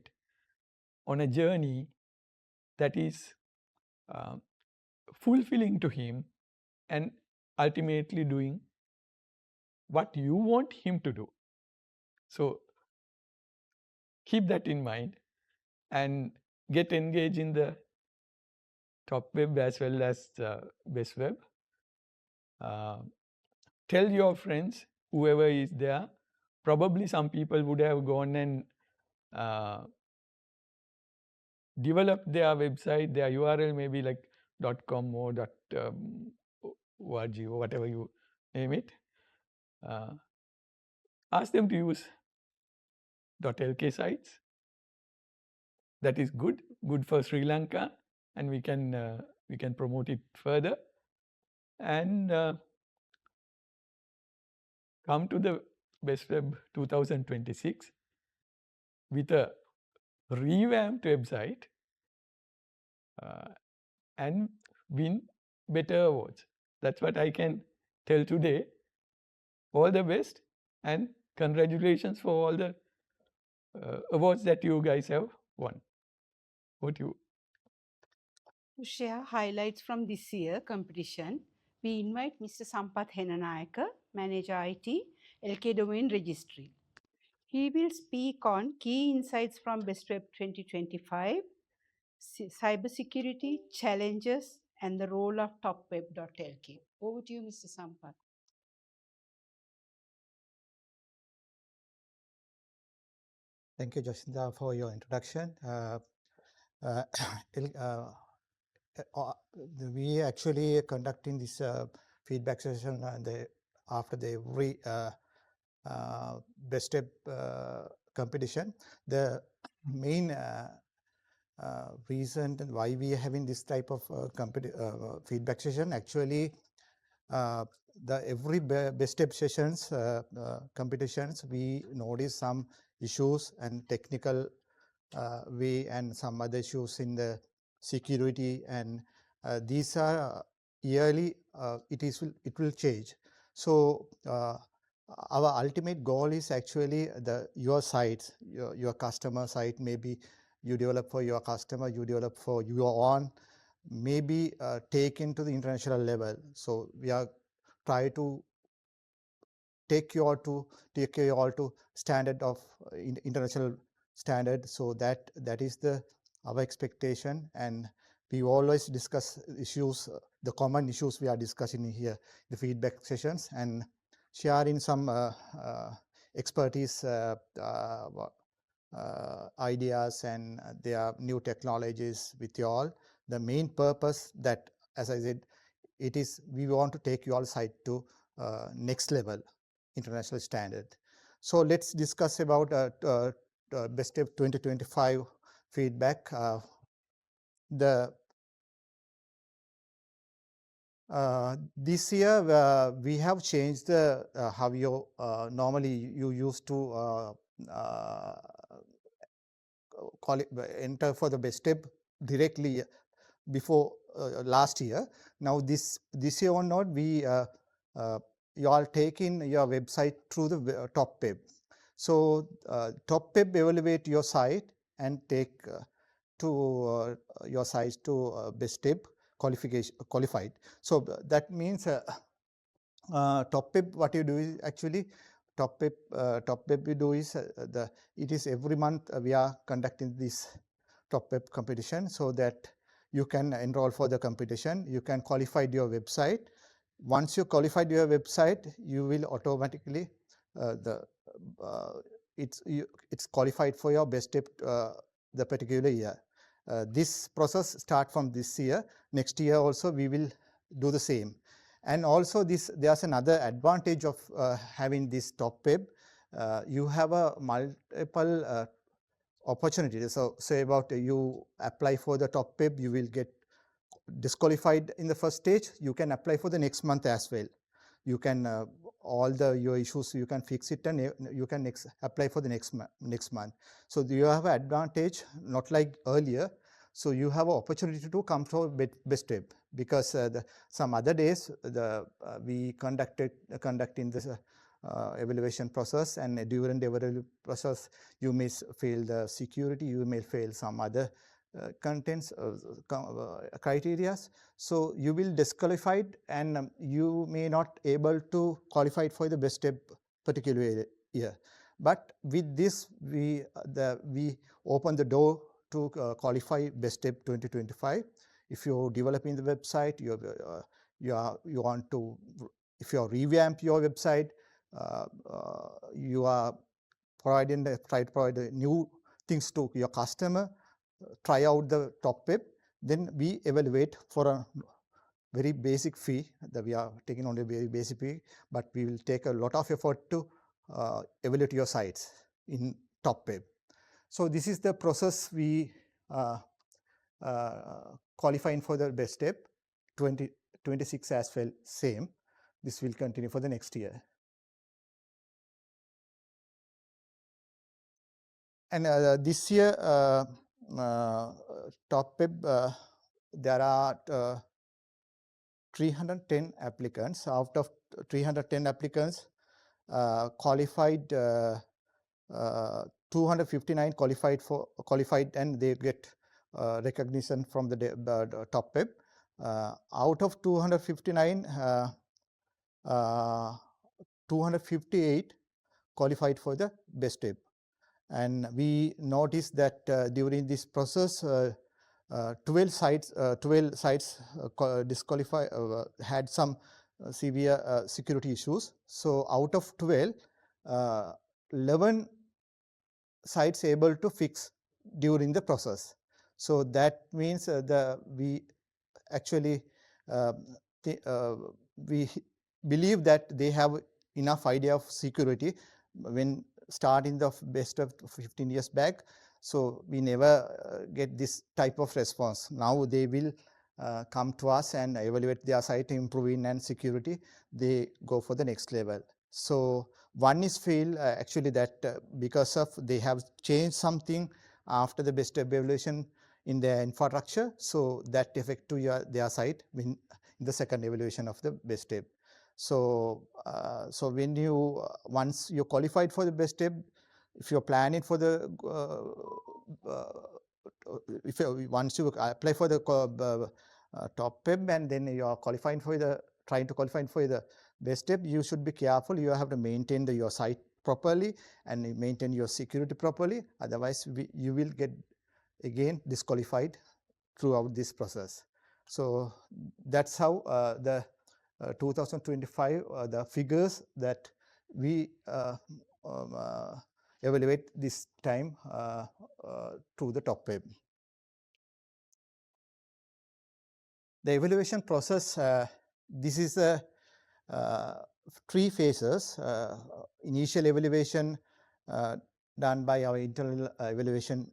on a journey that is fulfilling to him and ultimately doing what you want him to do. So keep that in mind and get engaged in the top web as well as best web. Tell your friends, whoever is there. Probably some people would have gone and developed their website, their URL maybe like .com or .org or whatever you name it. Ask them to use .lk sites. That is good for Sri Lanka, and we can promote it further. And come to the BestWeb 2026 with a revamped website and win better awards. That's what I can tell today. All the best and congratulations for all the awards that you guys have won. What you? To share highlights from this year competition, we invite Mr. Sampath Henanayaka, Manager IT, LK Domain Registry. He will speak on key insights from BestWeb 2025, cybersecurity, challenges, and the role of TopWeb.LK. Over to you, Mr. Sampath. Thank you, Jacinta, for your introduction. We actually conducting this feedback session after the every BestWeb competition. The main reason why we are having this type of feedback session, actually every BestWeb sessions competitions, we notice some issues and technical way and some other issues in the security, and these are yearly. It will change. So our ultimate goal is actually your sites, your customer site. Maybe you develop for your customer, you develop for your own, maybe taken to the international level. So we are try to take you all to standard of international standard. So that is our expectation, and we always discuss issues, the common issues we are discussing here, the feedback sessions, and sharing some expertise ideas and their new technologies with you all. The main purpose that, as I said, it is we want to take your site to next level, international standard. So let's discuss about BestWeb 2025 feedback. This year we have changed the how you normally you used to enter for the BestWeb directly before last year. Now this year onward, we you are taking your website through the TopWeb. So TopWeb evaluate your site and take to your site to BestWeb qualified. So that means TopWeb, what you do is actually TopWeb we do is it is every month we are conducting this TopWeb competition, so that you can enroll for the competition. You can qualify your website. Once you qualified your website, you will automatically it's qualified for your BestWeb the particular year. This process start from this year. Next year also we will do the same. And also there's another advantage of having this TopWeb. You have a multiple opportunities. So say about you apply for the TopWeb, you will get disqualified in the first stage. You can apply for the next month as well. You can all your issues you can fix it, and you can apply for the next month. So you have an advantage, not like earlier. So you have an opportunity to come for BestWeb, because some other days we conducting this evaluation process, and during the evaluation process you may fail the security, you may fail some other contents criteria. So you will disqualified, and you may not able to qualify for the BestWeb particular year. But with this we open the door to qualify BestWeb 2025. If you're developing the website, you want to, if you revamp your website, you are try to provide new things to your customer, try out the top web, then we evaluate for a very basic fee that we are taking on a very basic fee, but we will take a lot of effort to evaluate your sites in top web. So this is the process we qualifying for the best step. 2026 as well, same. This will continue for the next year. And this year, top web, there are 310 applicants. Out of 310 applicants, qualified 259 qualified and they get recognition from the top web. Out of 259, 258 qualified for the best web. And we noticed that during this process, 12 sites disqualify had some severe security issues. So out of 12, 11 sites able to fix during the process. So that means we actually we believe that they have enough idea of security when starting the best of 15 years back. So we never get this type of response. Now they will come to us and evaluate their site, improving and security. They go for the next level. So one is feel actually that because of they have changed something after the best evaluation in their infrastructure, so that affect to their site in the second evaluation of the best step. So so when you once you qualified for the best step, if you're planning for the if once you apply for the top web and then you are qualifying for the trying to qualify for the best step, you should be careful. You have to maintain your site properly and maintain your security properly. Otherwise, you will get again disqualified throughout this process. So that's how the 2025 the figures that we evaluate this time through the top web. The evaluation process, this is a 3 phases. Initial evaluation done by our internal evaluation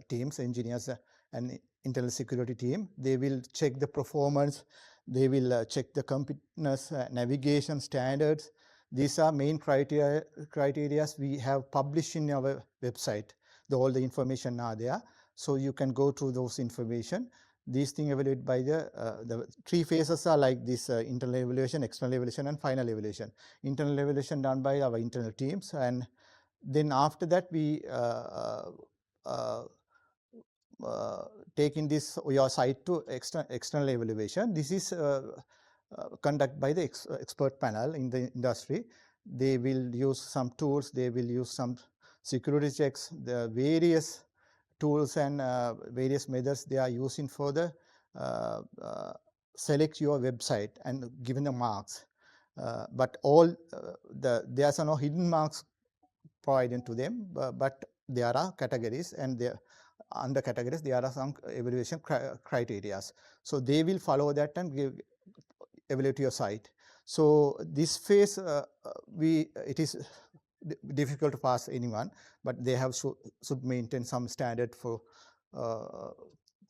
teams, engineers and internal security team. They will check the performance, they will check the completeness, navigation standards. These are main criteria we have published in our website. All the information are there, so you can go through those information. These things evaluated by the 3 phases are like this: internal evaluation, external evaluation, and final evaluation. Internal evaluation done by our internal teams, and then after that we taking this your site to external evaluation. This is conducted by the expert panel in the industry. They will use some tools, they will use some security checks, the various tools and various methods they are using for the select your website and given the marks. But all there are no hidden marks provided to them, but there are categories, and there under categories there are some evaluation criteria. So they will follow that and evaluate your site. So this phase it is difficult to pass anyone, but they have should maintain some standard for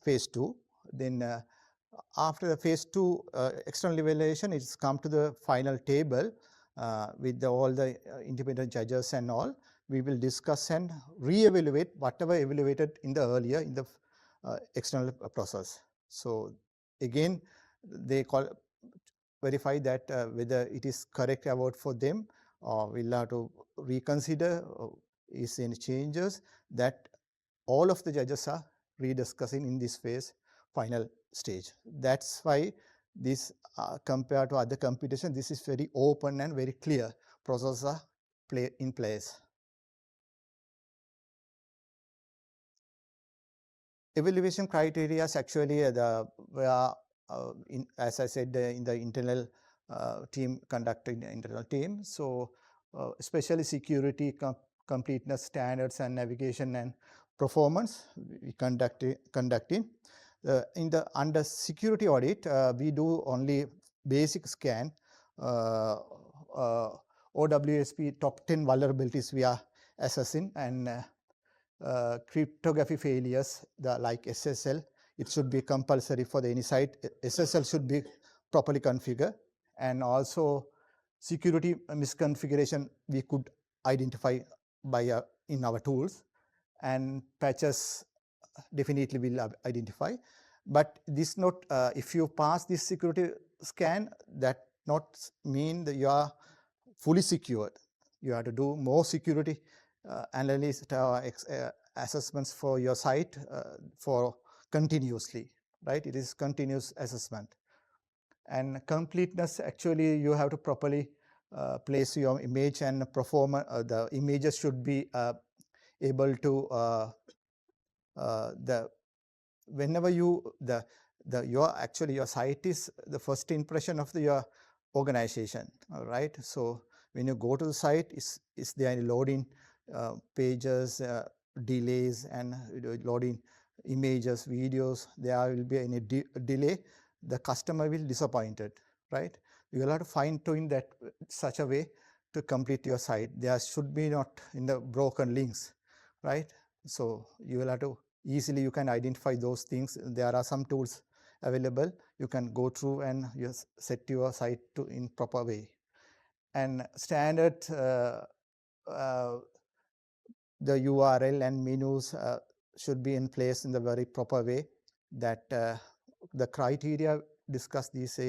phase 2. Then after the phase 2 external evaluation, it's come to the final table with all the independent judges and all. We will discuss and re-evaluate whatever evaluated in the earlier in the external process. So again, they verify that whether it is correct award for them, or we'll have to reconsider is any changes. That all of the judges are rediscussing in this phase final stage. That's why this compared to other competition, this is very open and very clear process are in place. Evaluation criteria is actually as I said, in the internal team conducting the internal team. So especially security, completeness, standards, and navigation and performance we conducting. In the under security audit, we do only basic scan, OWSP top 10 vulnerabilities we are assessing, and cryptography failures like SSL. It should be compulsory for any site. SSL should be properly configured, and also security misconfiguration we could identify by in our tools, and patches definitely will identify. But this not if you pass this security scan, that not mean that you are fully secured. You have to do more security analysis assessments for your site for continuously, right? It is continuous assessment. And completeness, actually you have to properly place your image and perform. The images should be able to whenever you your site is the first impression of your organization, all right? So when you go to the site, is there any loading pages, delays, and loading images, videos, there will be any delay, the customer will disappointed, right? You will have to fine tune that such a way to complete your site. There should be not in the broken links, right? So you will have to easily, you can identify those things. There are some tools available. You can go through and you set your site to in proper way. And standard the URL and menus should be in place in the very proper way. That the criteria discuss these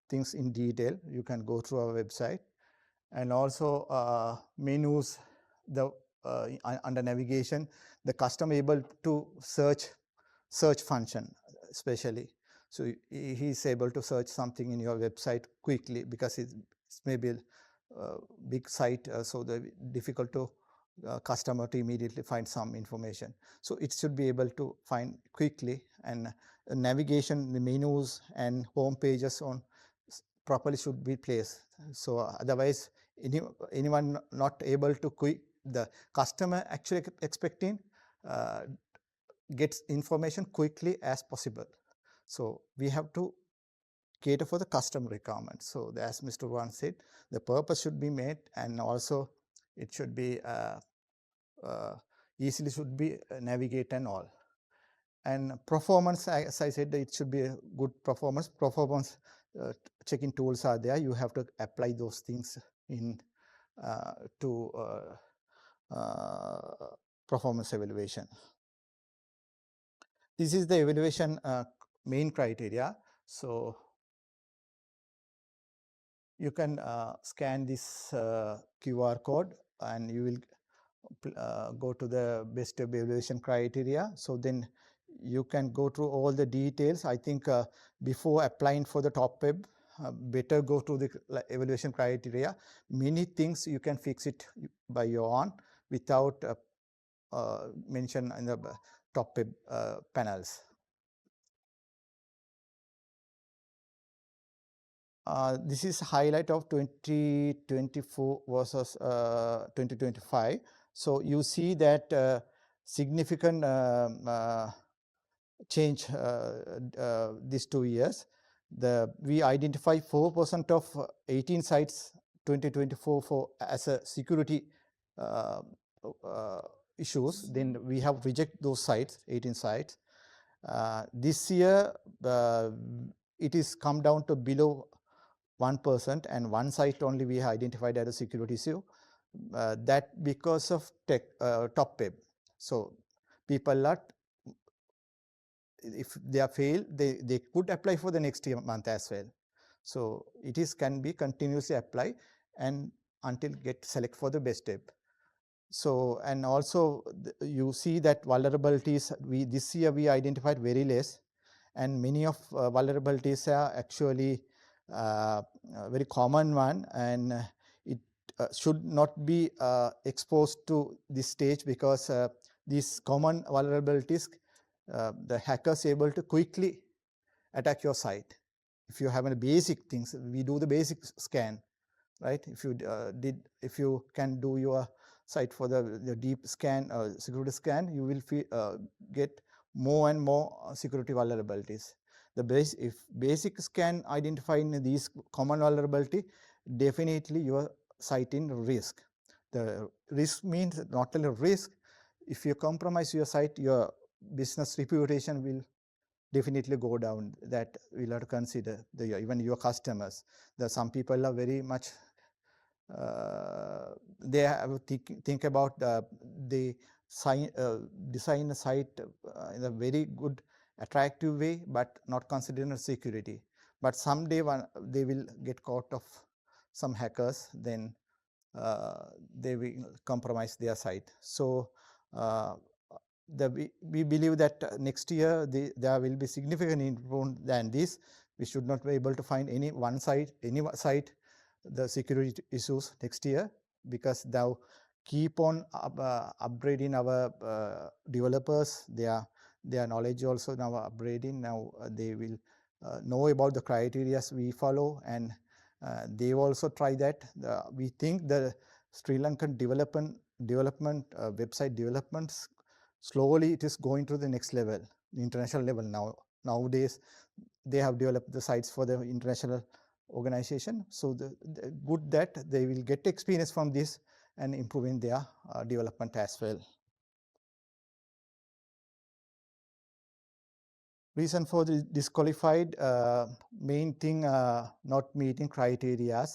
things in detail. You can go through our website. And also menus, the under navigation, the customer able to search function especially. So he is able to search something in your website quickly, because it's maybe a big site, so the difficult to customer to immediately find some information. So it should be able to find quickly, and navigation, the menus and home pages on properly should be placed. So otherwise anyone not able to the customer actually expecting gets information quickly as possible. So we have to cater for the customer requirements. So as Mr. Wan said, the purpose should be met, and also it should be easily should be navigate and all. And performance, as I said, it should be a good performance. Performance checking tools are there. You have to apply those things in to performance evaluation. This is the evaluation main criteria. So you can scan this QR code, and you will go to the best evaluation criteria. So then you can go through all the details. I think before applying for the top web, better go to the evaluation criteria. Many things you can fix it by your own without mention in the top web panels. This is highlight of 2024 versus 2025. So you see that significant change these 2 years. We identify 4% of 18 sites 2024 for as a security issues. Then we have reject those sites, 18 sites. This year it is come down to below 1%, and one site only we have identified as a security issue. That because of top web. So people are, if they are failed, they could apply for the next month as well. So it is can be continuously apply and until get select for the best web. So, and also you see that vulnerabilities, this year we identified very less, and many of vulnerabilities are actually very common one, and it should not be exposed to this stage, because these common vulnerabilities the hackers able to quickly attack your site. If you have any basic things, we do the basic scan, right? If you can do your site for the deep scan, security scan, you will get more and more security vulnerabilities. If basic scan identifying these common vulnerability, definitely your site in risk. The risk means not only risk, if you compromise your site, your business reputation will definitely go down. That we'll have to consider even your customers. Some people are very much they have think about they design a site in a very good attractive way, but not considering security. But someday they will get caught of some hackers, then they will compromise their site. So we believe that next year there will be significant improvement than this. We should not be able to find any site the security issues next year, because now keep on upgrading our developers. Their knowledge also now upgrading. Now they will know about the criteria we follow, and they also try that. We think the Sri Lankan development website developments, slowly it is going to the next level, the international level now. Nowadays they have developed the sites for the international organization. So the good that they will get experience from this and improving their development as well. Reason for the disqualified, main thing not meeting criteria.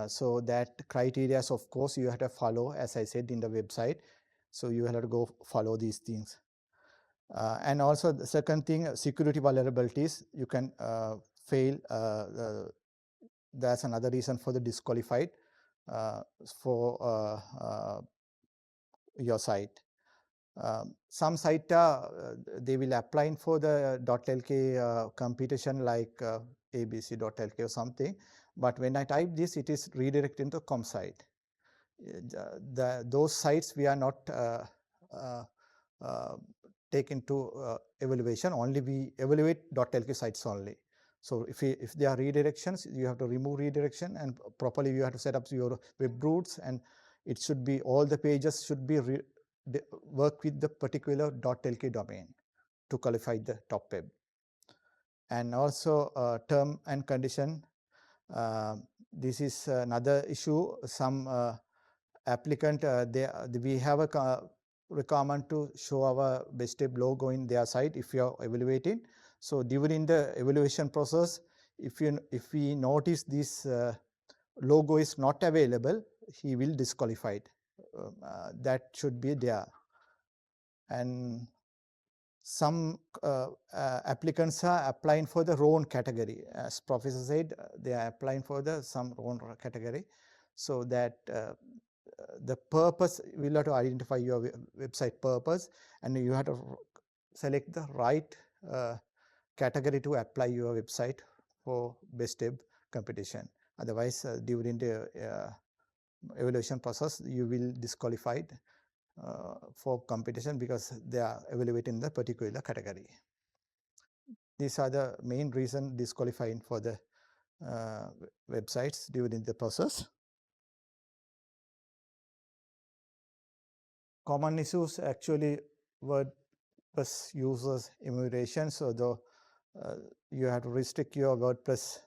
So that criteria, of course, you have to follow, as I said in the website. So you have to go follow these things. And also the second thing, security vulnerabilities, you can fail. That's another reason for the disqualified for your site. Some site they will apply for the .lk competition like abc.lk or something, but when I type this, it is redirected into com site. Those sites we are not taken to evaluation. Only we evaluate .lk sites only. So if there are redirections, you have to remove redirection, and properly you have to set up your web routes, and it should be all the pages should be work with the particular .lk domain to qualify the top web. And also term and condition. This is another issue. Some applicant, we have a requirement to show our BestWeb logo in their site if you are evaluating. So during the evaluation process, if we notice this logo is not available, he will disqualify it. That should be there. And some applicants are applying for the wrong category. As Professor said, they are applying for some wrong category. So that the purpose, will have to identify your website purpose, and you have to select the right category to apply your website for BestWeb competition. Otherwise, during the evaluation process, you will disqualified for competition because they are evaluating the particular category. These are the main reason disqualifying for the websites during the process. Common issues, actually WordPress users emulation. So you have to restrict your WordPress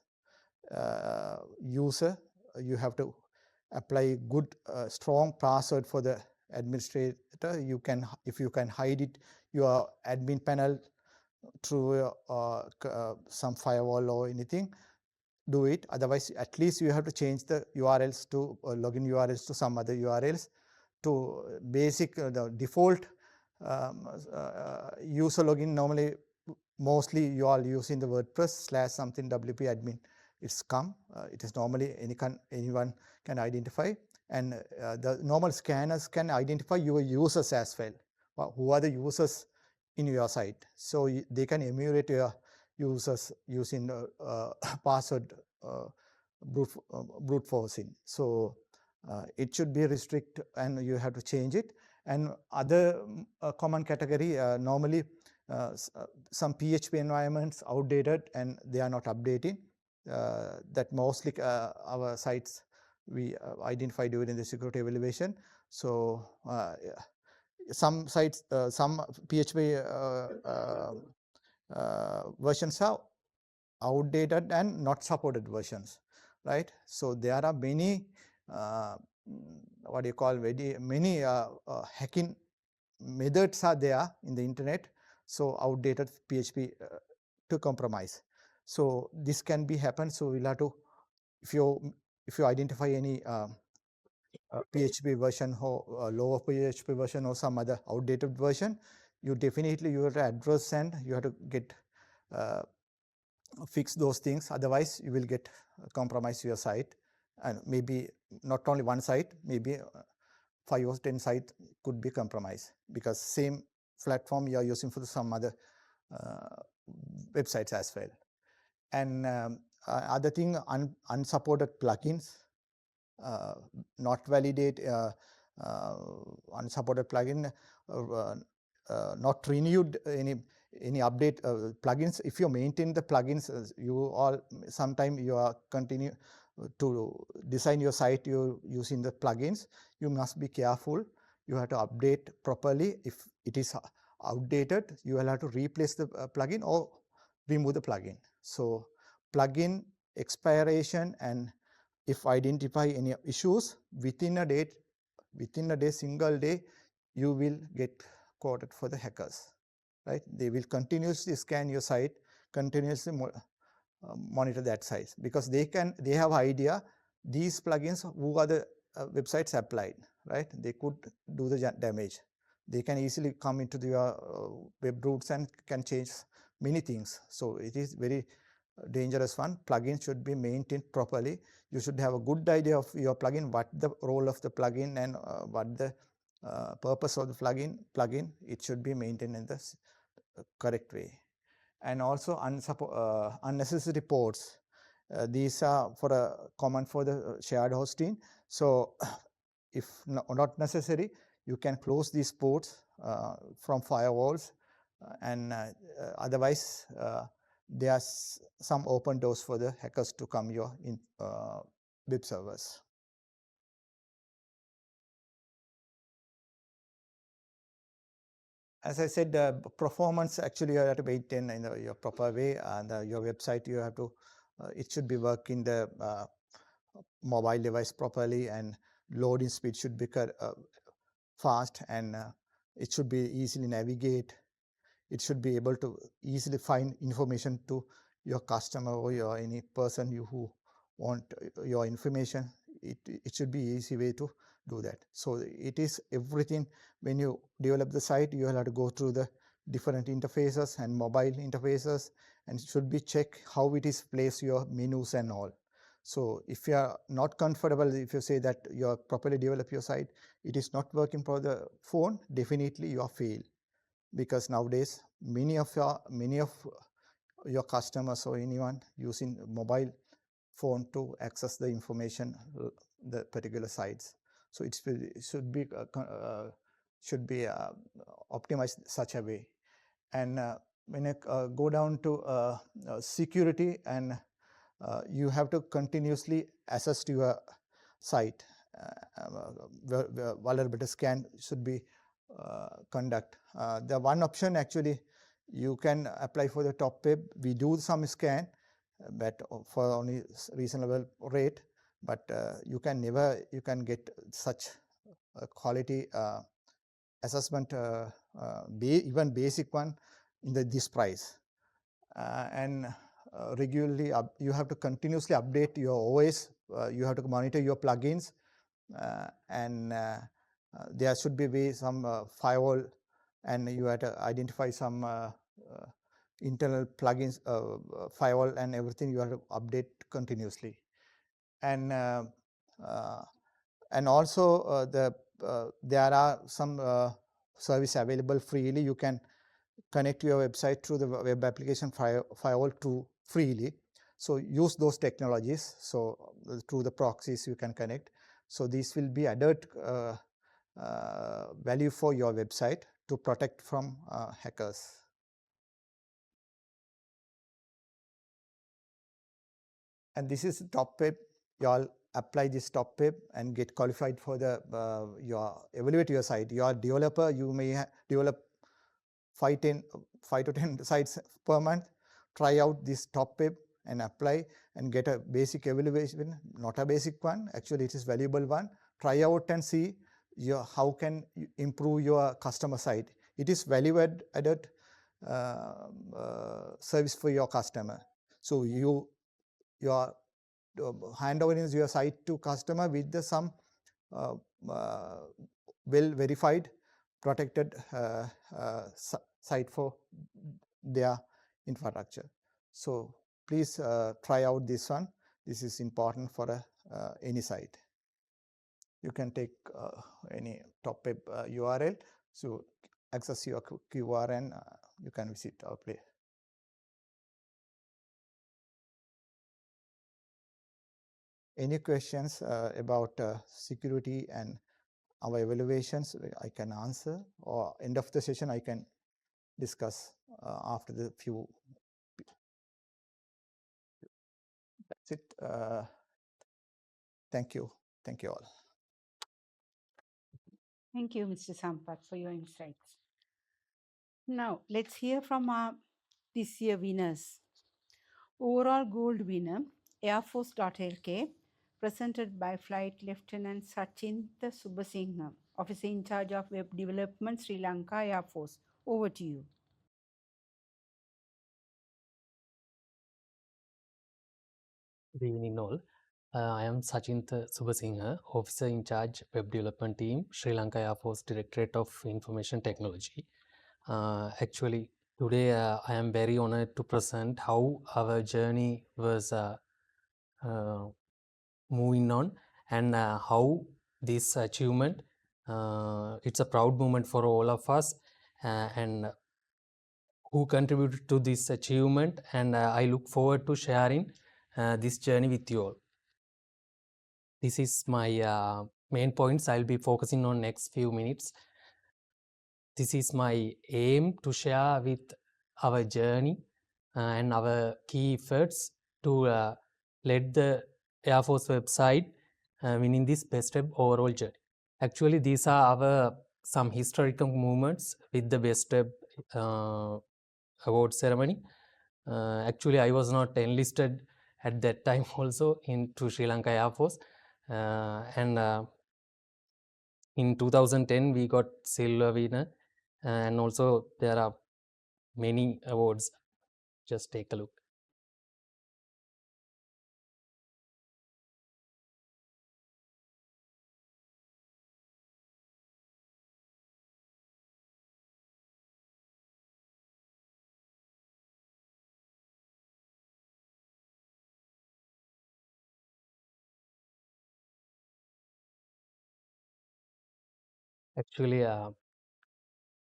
user. You have to apply good strong password for the administrator. If you can hide it, your admin panel through some firewall or anything, do it. Otherwise, at least you have to change the URLs to login URLs to some other URLs to basic the default user login. Normally, mostly you are using the WordPress / something WP admin. It's come. It is normally anyone can identify, and the normal scanners can identify your users as well. Who are the users in your site? So they can emulate your users using password brute forcing. So it should be restrict, and you have to change it. And other common category, normally some PHP environments outdated and they are not updating. That mostly our sites we identify during the security evaluation. So some sites, some PHP versions are outdated and not supported versions, right? So there are many what do you call many hacking methods are there in the internet. So outdated PHP to compromise. So this can be happen. So we'll have to, if you identify any PHP version or lower PHP version or some other outdated version, you definitely you have to address and you have to get fix those things. Otherwise, you will get compromise your site, and maybe not only one site, maybe 5 or 10 sites could be compromised because same platform you are using for some other websites as well. And other thing, unsupported plugins, not validate unsupported plugin, not renewed any update plugins. If you maintain the plugins, you all sometime you are continue to design your site you using the plugins. You must be careful. You have to update properly. If it is outdated, you will have to replace the plugin or remove the plugin. So plugin expiration, and if identify any issues within a day, single day, you will get quoted for the hackers, right? They will continuously scan your site, continuously monitor that site, because they have idea these plugins who are the websites applied, right? They could do the damage. They can easily come into your web routes and can change many things. So it is very dangerous one. Plugin should be maintained properly. You should have a good idea of your plugin, what the role of the plugin and what the purpose of the plugin. It should be maintained in the correct way. And also unnecessary ports. These are for a common for the shared hosting. So if not necessary, you can close these ports from firewalls, and otherwise there's some open doors for the hackers to come your in web servers. As I said, performance actually you have to maintain in your proper way, and your website you have to it should be work in the mobile device properly, and loading speed should be fast, and it should be easily navigate. It should be able to easily find information to your customer or your any person who want your information. It should be easy way to do that. So it is everything. When you develop the site, you have to go through the different interfaces and mobile interfaces, and it should be check how it is place your menus and all. So if you are not comfortable, if you say that you are properly develop your site, it is not working for the phone, definitely you are fail. Because nowadays many of your customers or anyone using mobile phone to access the information, the particular sites. So it should be optimized such a way. And when I go down to security, and you have to continuously assess your site. Vulnerability scan should be conduct. The one option actually you can apply for the top web. We do some scan, but for only reasonable rate. But you can get such quality assessment, even basic one in this price. And regularly you have to continuously update your OS. You have to monitor your plugins, and there should be some firewall, and you have to identify some internal plugins, firewall and everything you have to update continuously. And also there are some service available freely. You can connect your website through the web application firewall to freely. So use those technologies. So through the proxies you can connect. So this will be added value for your website to protect from hackers. and this is top web. You all apply this top web and get qualified for the evaluate your site. You are developer, you may develop 5 to 10 sites per month. Try out this top web and apply and get a basic evaluation, not a basic one, actually it is valuable one. Try out and see how can you improve your customer site. It is value added service for your customer. So you are hand over your site to customer with some well verified protected site for their infrastructure. So please try out this one. This is important for any site. You can take any top web URL. So access your QR and you can visit our place. Any questions about security and our evaluations, I can answer, or end of the session I can discuss after the few. That's it. Thank you. Thank you all. Thank you, Mr. Sampath, for your insights. Now, let's hear from our this year winners. Overall gold winner, Air Force.LK, presented by Flight Lieutenant Sachinta Subasinghe, Officer in charge of Web Development, Sri Lanka Air Force. Over to you. Good evening all. I am Sachinta Subasinghe, Officer in charge Web Development Team, Sri Lanka Air Force Directorate of Information Technology. Actually, today I am very honored to present how our journey was moving on and how this achievement, it's a proud moment for all of us and who contributed to this achievement, and I look forward to sharing this journey with you all. This is my main points I'll be focusing on next few minutes. This is my aim to share with our journey and our key efforts to lead the Air Force website winning this Best Web overall journey. Actually, these are our some historical movements with the Best Web award ceremony. Actually, I was not enlisted at that time also into Sri Lanka Air Force. And in 2010 we got silver winner, and also there are many awards. Just take a look. Actually,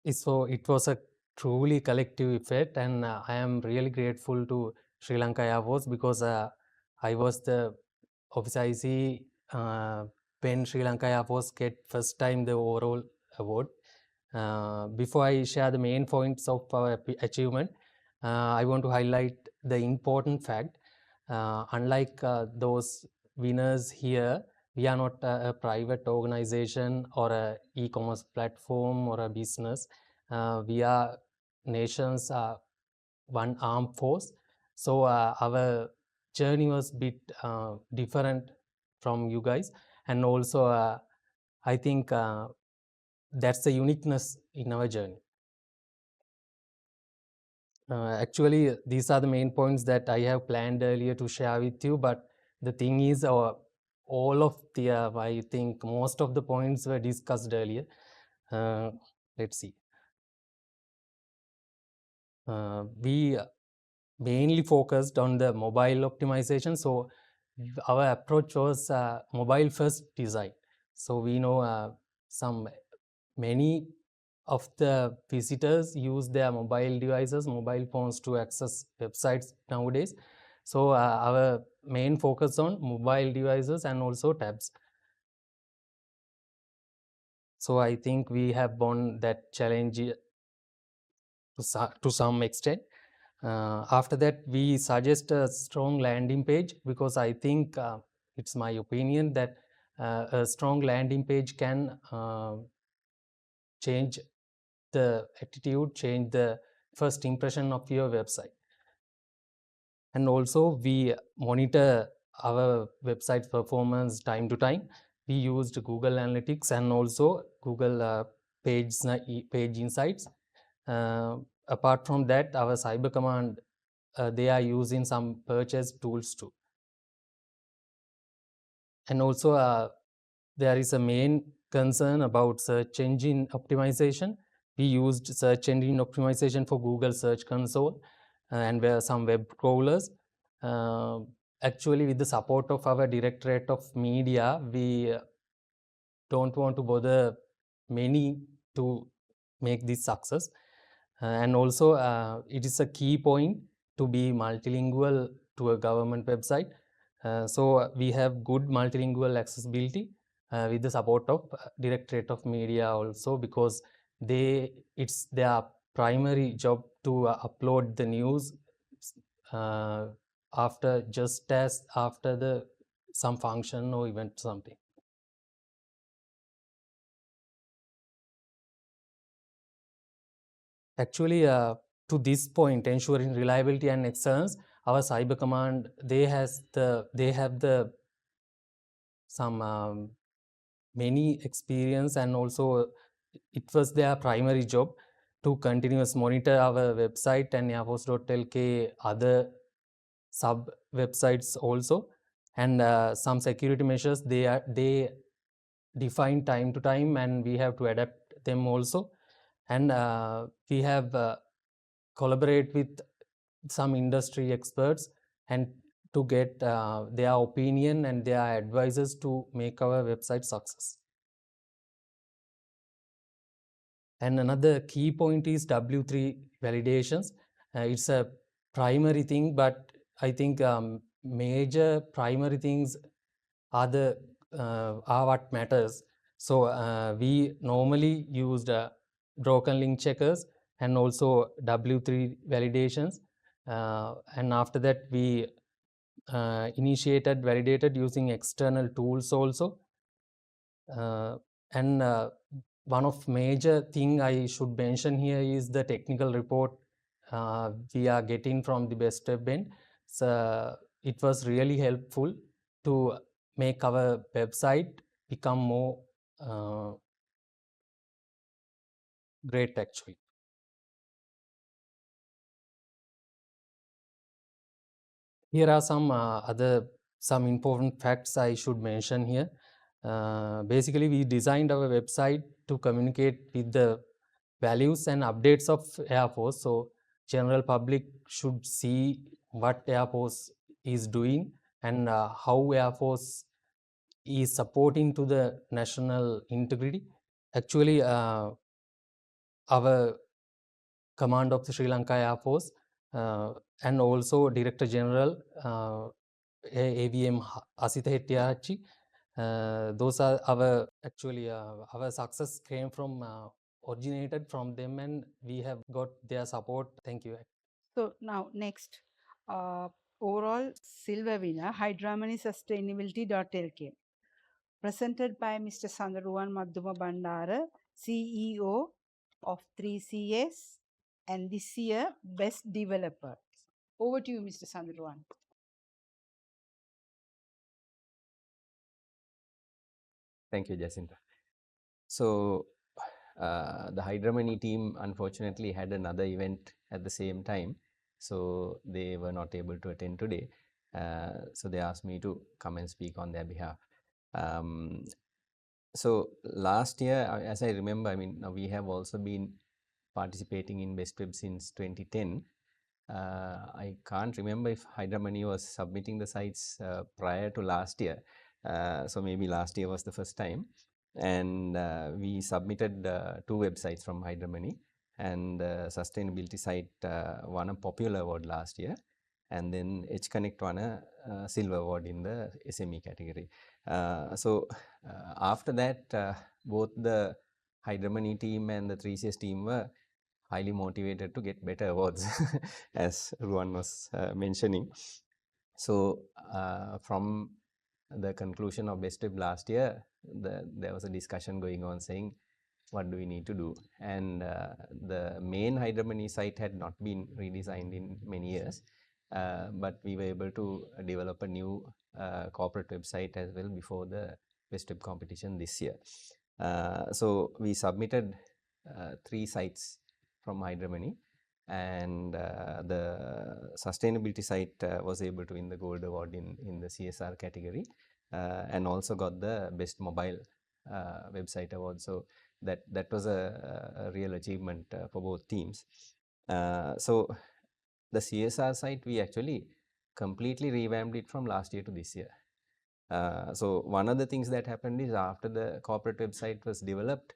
so it was a truly collective effort, and I am really grateful to Sri Lanka Air Force because I was the officer I see when Sri Lanka Air Force get first time the overall award. Before I share the main points of our achievement, I want to highlight the important fact. Unlike those winners here, we are not a private organization or a e-commerce platform or a business. We are nations one armed force. So our journey was a bit different from you guys, and also I think that's the uniqueness in our journey. Actually, these are the main points that I have planned earlier to share with you, but the thing is all of the I think most of the points were discussed earlier. Let's see. We mainly focused on the mobile optimization, so our approach was mobile first design. So we know many of the visitors use their mobile devices, mobile phones to access websites nowadays. So our main focus on mobile devices and also tabs. So I think we have won that challenge to some extent. After that, we suggest a strong landing page, because I think it's my opinion that a strong landing page can change the attitude, change the first impression of your website. And also we monitor our website performance time to time. We used Google Analytics and also Google page insights. Apart from that, our cyber command, they are using some purchase tools too. And also there is a main concern about search engine optimization. We used search engine optimization for Google Search Console and some web crawlers. Actually, with the support of our Directorate of Media, we don't want to bother many to make this success. And also, it is a key point to be multilingual to a government website. So we have good multilingual accessibility with the support of Directorate of Media also, because it's their primary job to upload the news after some function or event something. Actually, to this point, ensuring reliability and excellence, our cyber command, they have some many experience, and also it was their primary job to continuous monitor our website and airforce.lk other sub websites also, and some security measures they define time to time, and we have to adapt them also. And we have collaborate with some industry experts and to get their opinion and their advices to make our website success. And another key point is W3 validations. It's a primary thing, but I think major primary things are what matters. So we normally used broken link checkers and also W3 validations. And after that, we validated using external tools also. And one of major thing I should mention here is the technical report we are getting from the BestWeb. So it was really helpful to make our website become more great actually. Here are some important facts I should mention here. Basically, we designed our website to communicate with the values and updates of Air Force. So general public should see what Air Force is doing and how Air Force is supporting to the national integrity. Actually, our command of the Sri Lanka Air Force and also Director General AVM Asitha Hettiarachchi, those are our success came from originated from them, and we have got their support. Thank you. So now next, overall silver winner, Hydramani Sustainability.LK, presented by Mr. Sandaruwan Madhuma Bandara, CEO of 3CS, and this year Best Developer. Over to you, Mr. Sandaruwan. Thank you, Jacinta. So the Hydramani team unfortunately had another event at the same time, so they were not able to attend today. So they asked me to come and speak on their behalf. So last year, as I remember, I mean, we have also been participating in BestWeb since 2010. I can't remember if Hydramani was submitting the sites prior to last year. So maybe last year was the first time. And we submitted 2 websites from Hydramani, and sustainability site won a popular award last year, and then HConnect won a silver award in the SME category. So after that, both the Hydramani team and the 3CS team were highly motivated to get better awards, as Ruan was mentioning. So from the conclusion of BestWeb last year, there was a discussion going on saying, what do we need to do? And the main Hydramani site had not been redesigned in many years, but we were able to develop a new corporate website as well before the BestWeb competition this year. So we submitted 3 sites from Hydramani, and the sustainability site was able to win the gold award in the CSR category, and also got the best mobile website award. So that was a real achievement for both teams. So the CSR site, we actually completely revamped it from last year to this year. So one of the things that happened is, after the corporate website was developed,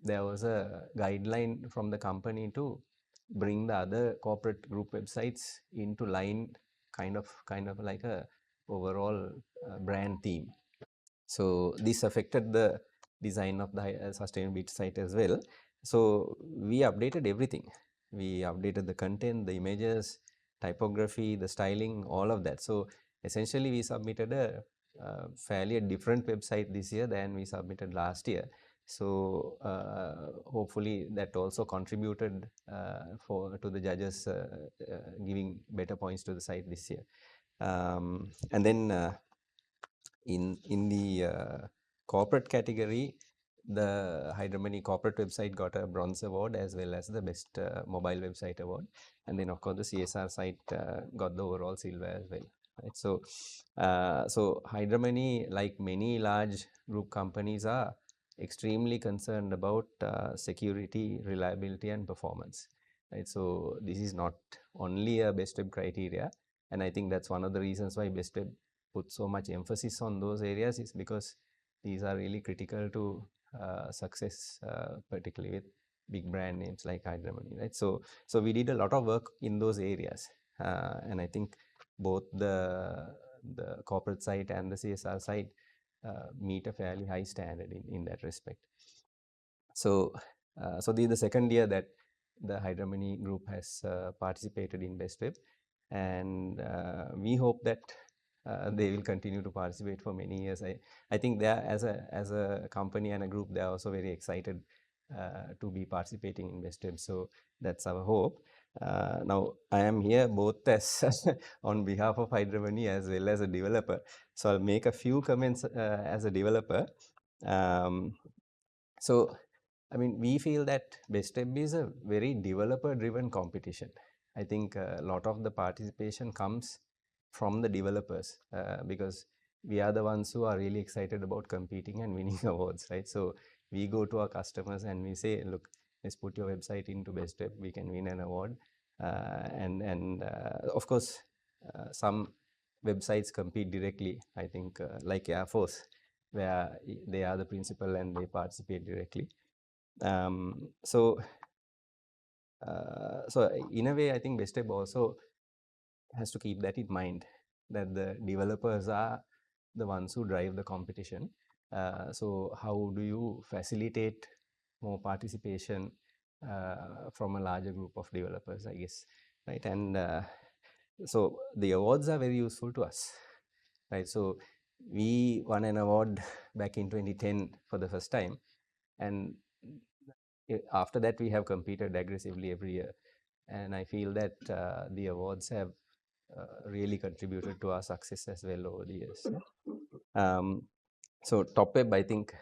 there was a guideline from the company to bring the other corporate group websites into line, kind of like a overall brand theme. So this affected the design of the sustainability site as well. So we updated everything. We updated the content, the images, typography, the styling, all of that. So essentially we submitted a fairly different website this year than we submitted last year. So hopefully that also contributed to the judges giving better points to the site this year. And then in the corporate category, the Hydramani corporate website got a bronze award as well as the best mobile website award, and then of course the CSR site got the overall silver as well. Right? So, so Hydramani, like many large group companies, are extremely concerned about security, reliability, and performance. Right? So this is not only a BestWeb criteria, and I think that's one of the reasons why BestWeb put so much emphasis on those areas, is because these are really critical to success, particularly with big brand names like Hydramani, right? So we did a lot of work in those areas, and I think both the corporate side and the CSR side meet a fairly high standard in that respect. So so this is the second year that the Hydramani group has participated in BestWeb, and we hope that they will continue to participate for many years. I think they are, as a company and a group, they are also very excited to be participating in BestWeb. So that's our hope. Now I am here both as on behalf of Hydramani as well as a developer. So I'll make a few comments as a developer. So I mean, we feel that BestWeb is a very developer-driven competition. I think a lot of the participation comes from the developers, because we are the ones who are really excited about competing and winning awards, right? So we go to our customers and we say, look, let's put your website into BestWeb, we can win an award. And of course, some websites compete directly, I think, like Air Force, where they are the principal and they participate directly. So in a way, I think BestWeb also has to keep that in mind, that the developers are the ones who drive the competition. So how do you facilitate more participation from a larger group of developers, I guess, right? And so the awards are very useful to us, right? So we won an award back in 2010 for the first time, and after that we have competed aggressively every year, and I feel that the awards have really contributed to our success as well over the years. So TopWeb, I think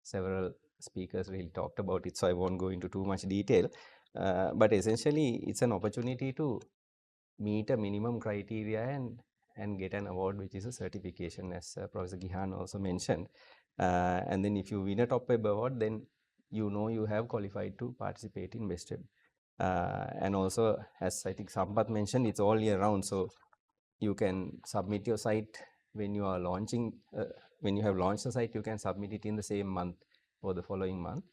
several speakers really talked about it, so I won't go into too much detail, but essentially it's an opportunity to meet a minimum criteria and get an award, which is a certification, as Professor Gihan also mentioned. And then if you win a TopWeb award, then you know you have qualified to participate in BestWeb. And also, as I think Sampath mentioned, it's all year round, so you can submit your site when you are launching, when you have launched the site, you can submit it in the same month or the following month.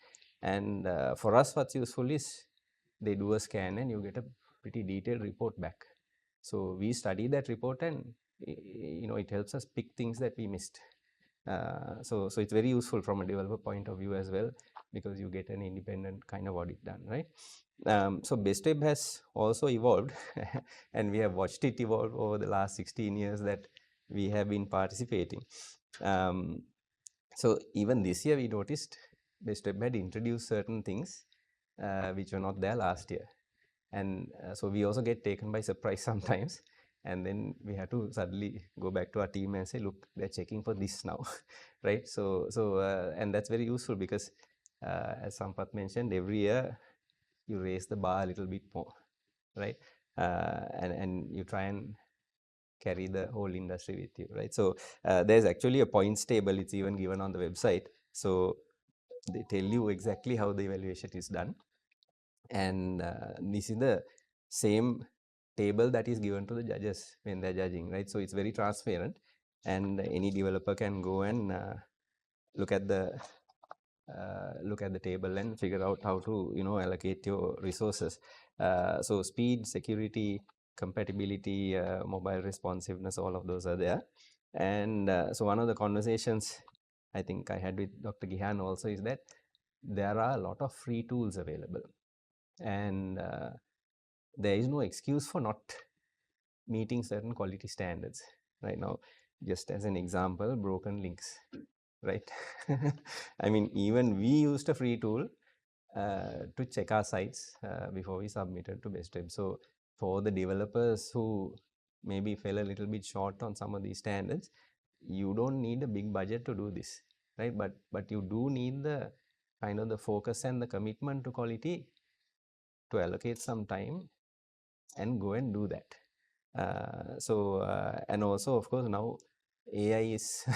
And for us, what's useful is they do a scan and you get a pretty detailed report back. So we study that report, and it helps us pick things that we missed. So it's very useful from a developer point of view as well, because you get an independent kind of audit done, right? So BestWeb has also evolved and we have watched it evolve over the last 16 years that we have been participating. So even this year we noticed BestWeb had introduced certain things which were not there last year. And so we also get taken by surprise sometimes. And then we have to suddenly go back to our team and say, look, they're checking for this now, right? And that's very useful because as Sampath mentioned, every year you raise the bar a little bit more, right? And you try and carry the whole industry with you, right? So there's actually a points table, it's even given on the website. So they tell you exactly how the evaluation is done. And this is the same table that is given to the judges when they're judging, right? So it's very transparent and any developer can go and look at the table and figure out how to, you know, allocate your resources. So speed, security, compatibility, mobile responsiveness, all of those are there. And so one of the conversations I think I had with Dr. Gihan also is that there are a lot of free tools available, and there is no excuse for not meeting certain quality standards right now. Just as an example, broken links, right? I mean, even we used a free tool to check our sites before we submitted to BestWeb. So for the developers who maybe fell a little bit short on some of these standards, you don't need a big budget to do this, right? But you do need the kind of the focus and the commitment to quality to allocate some time and go and do that. And also, of course, now AI is,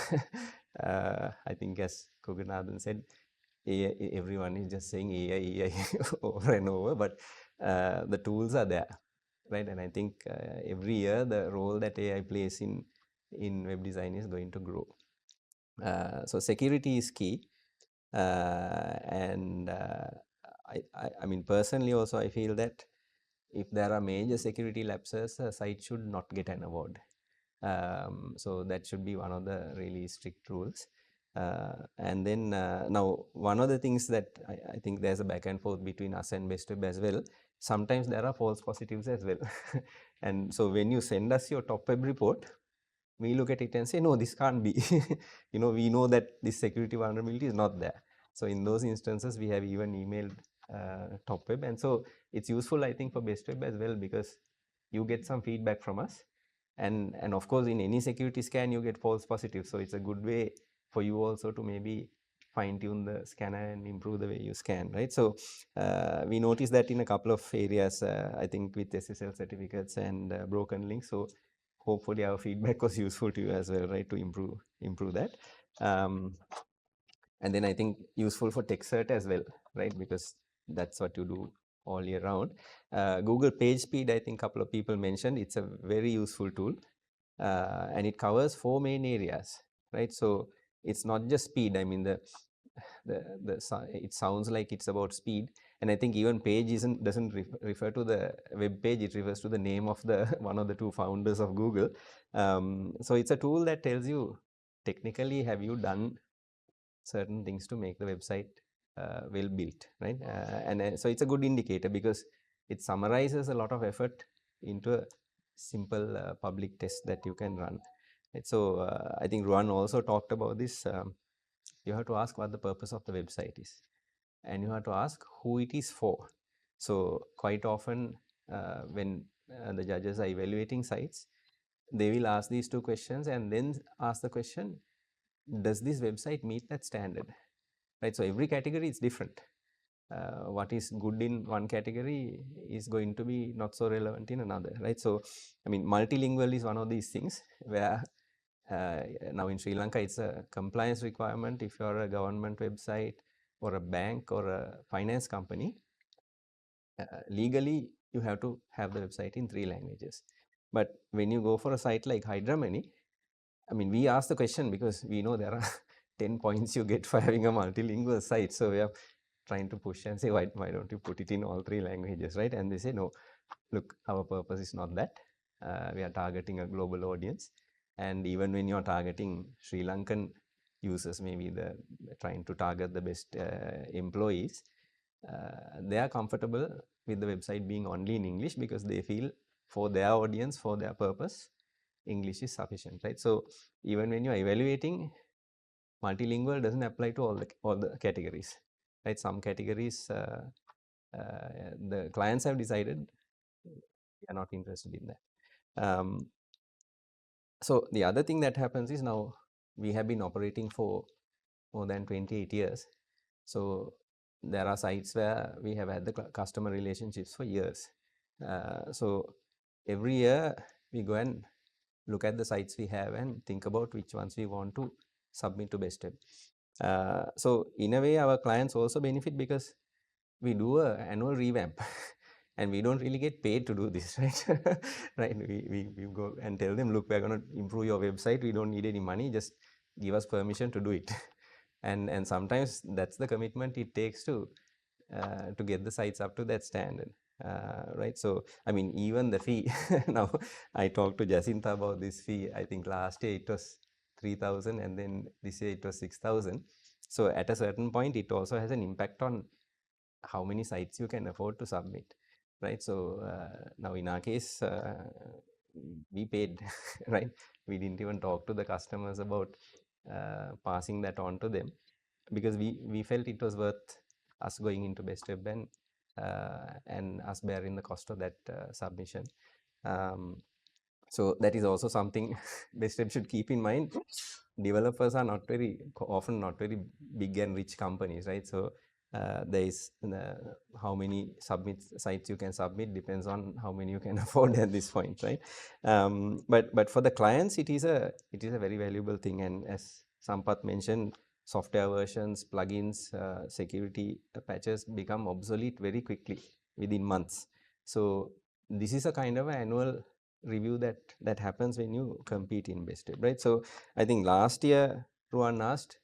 I think as Koganathan said, AI, everyone is just saying AI over and over, but the tools are there, right? And I think every year the role that AI plays in web design is going to grow. So security is key. I mean, personally also, I feel that if there are major security lapses, a site should not get an award. So that should be one of the really strict rules. And then now one of the things that I think there's a back and forth between us and BestWeb as well. Sometimes there are false positives as well. And so when you send us your top web report, we look at it and say, no, this can't be. You know, we know that this security vulnerability is not there. So in those instances, we have even emailed TopWeb. And so it's useful, I think, for BestWeb as well, because you get some feedback from us. And of course, in any security scan, you get false positives. So it's a good way for you also to maybe fine tune the scanner and improve the way you scan, right? So we noticed that in a couple of areas, I think with SSL certificates and broken links. So hopefully our feedback was useful to you as well, right, to improve that. And then I think useful for tech cert as well, right, because that's what you do all year round. Google Page Speed, I think a couple of people mentioned, it's a very useful tool, and it covers 4 main areas, right? So it's not just speed. I mean, it sounds like it's about speed, and I think even page doesn't refer to the web page, it refers to the name of the one of the 2 founders of Google. So it's a tool that tells you technically have you done certain things to make the website well built, right? So it's a good indicator because it summarizes a lot of effort into a simple public test that you can run. Right? So I think Ruan also talked about this. You have to ask what the purpose of the website is, and you have to ask who it is for. So quite often when the judges are evaluating sites, they will ask these 2 questions and then ask the question, does this website meet that standard, right? So every category is different. What is good in one category is going to be not so relevant in another, right? So I mean, multilingual is one of these things where now in Sri Lanka it's a compliance requirement. If you're a government website or a bank or a finance company, legally you have to have the website in 3 languages. But when you go for a site like Hydra Money, I mean, we ask the question because we know there are 10 points you get for having a multilingual site. So we are trying to push and say, why don't you put it in all 3 languages, right? And they say, no, look, our purpose is not that. We are targeting a global audience. And even when you're targeting Sri Lankan users, maybe trying to target the best employees, they are comfortable with the website being only in English because they feel for their audience, for their purpose, English is sufficient, right? So even when you're evaluating, multilingual doesn't apply to all the categories, right? Some categories the clients have decided we are not interested in that. So the other thing that happens is, now we have been operating for more than 28 years. So there are sites where we have had the customer relationships for years. So every year we go and look at the sites we have and think about which ones we want to submit to BestWeb. So in a way, our clients also benefit because we do an annual revamp and we don't really get paid to do this, right? Right? We go and tell them, look, we're going to improve your website. We don't need any money. Just give us permission to do it. And sometimes that's the commitment it takes to get the sites up to that standard. Right? So, I mean, even the fee, now I talked to Jacinta about this fee. I think last year it was 3,000 and then this year it was 6,000. So at a certain point, it also has an impact on how many sites you can afford to submit, right? So now in our case, we paid, right? We didn't even talk to the customers about passing that on to them because we felt it was worth us going into BestWeb and us bearing the cost of that submission. So that is also something BestWeb should keep in mind. Developers are often not very big and rich companies, right? So there is how many sites you can submit depends on how many you can afford at this point, right? But for the clients, it is a very valuable thing. And as Sampath mentioned, software versions, plugins, security patches become obsolete very quickly within months. So this is a kind of annual review that happens when you compete in BestWeb, right? So I think last year Ruan asked,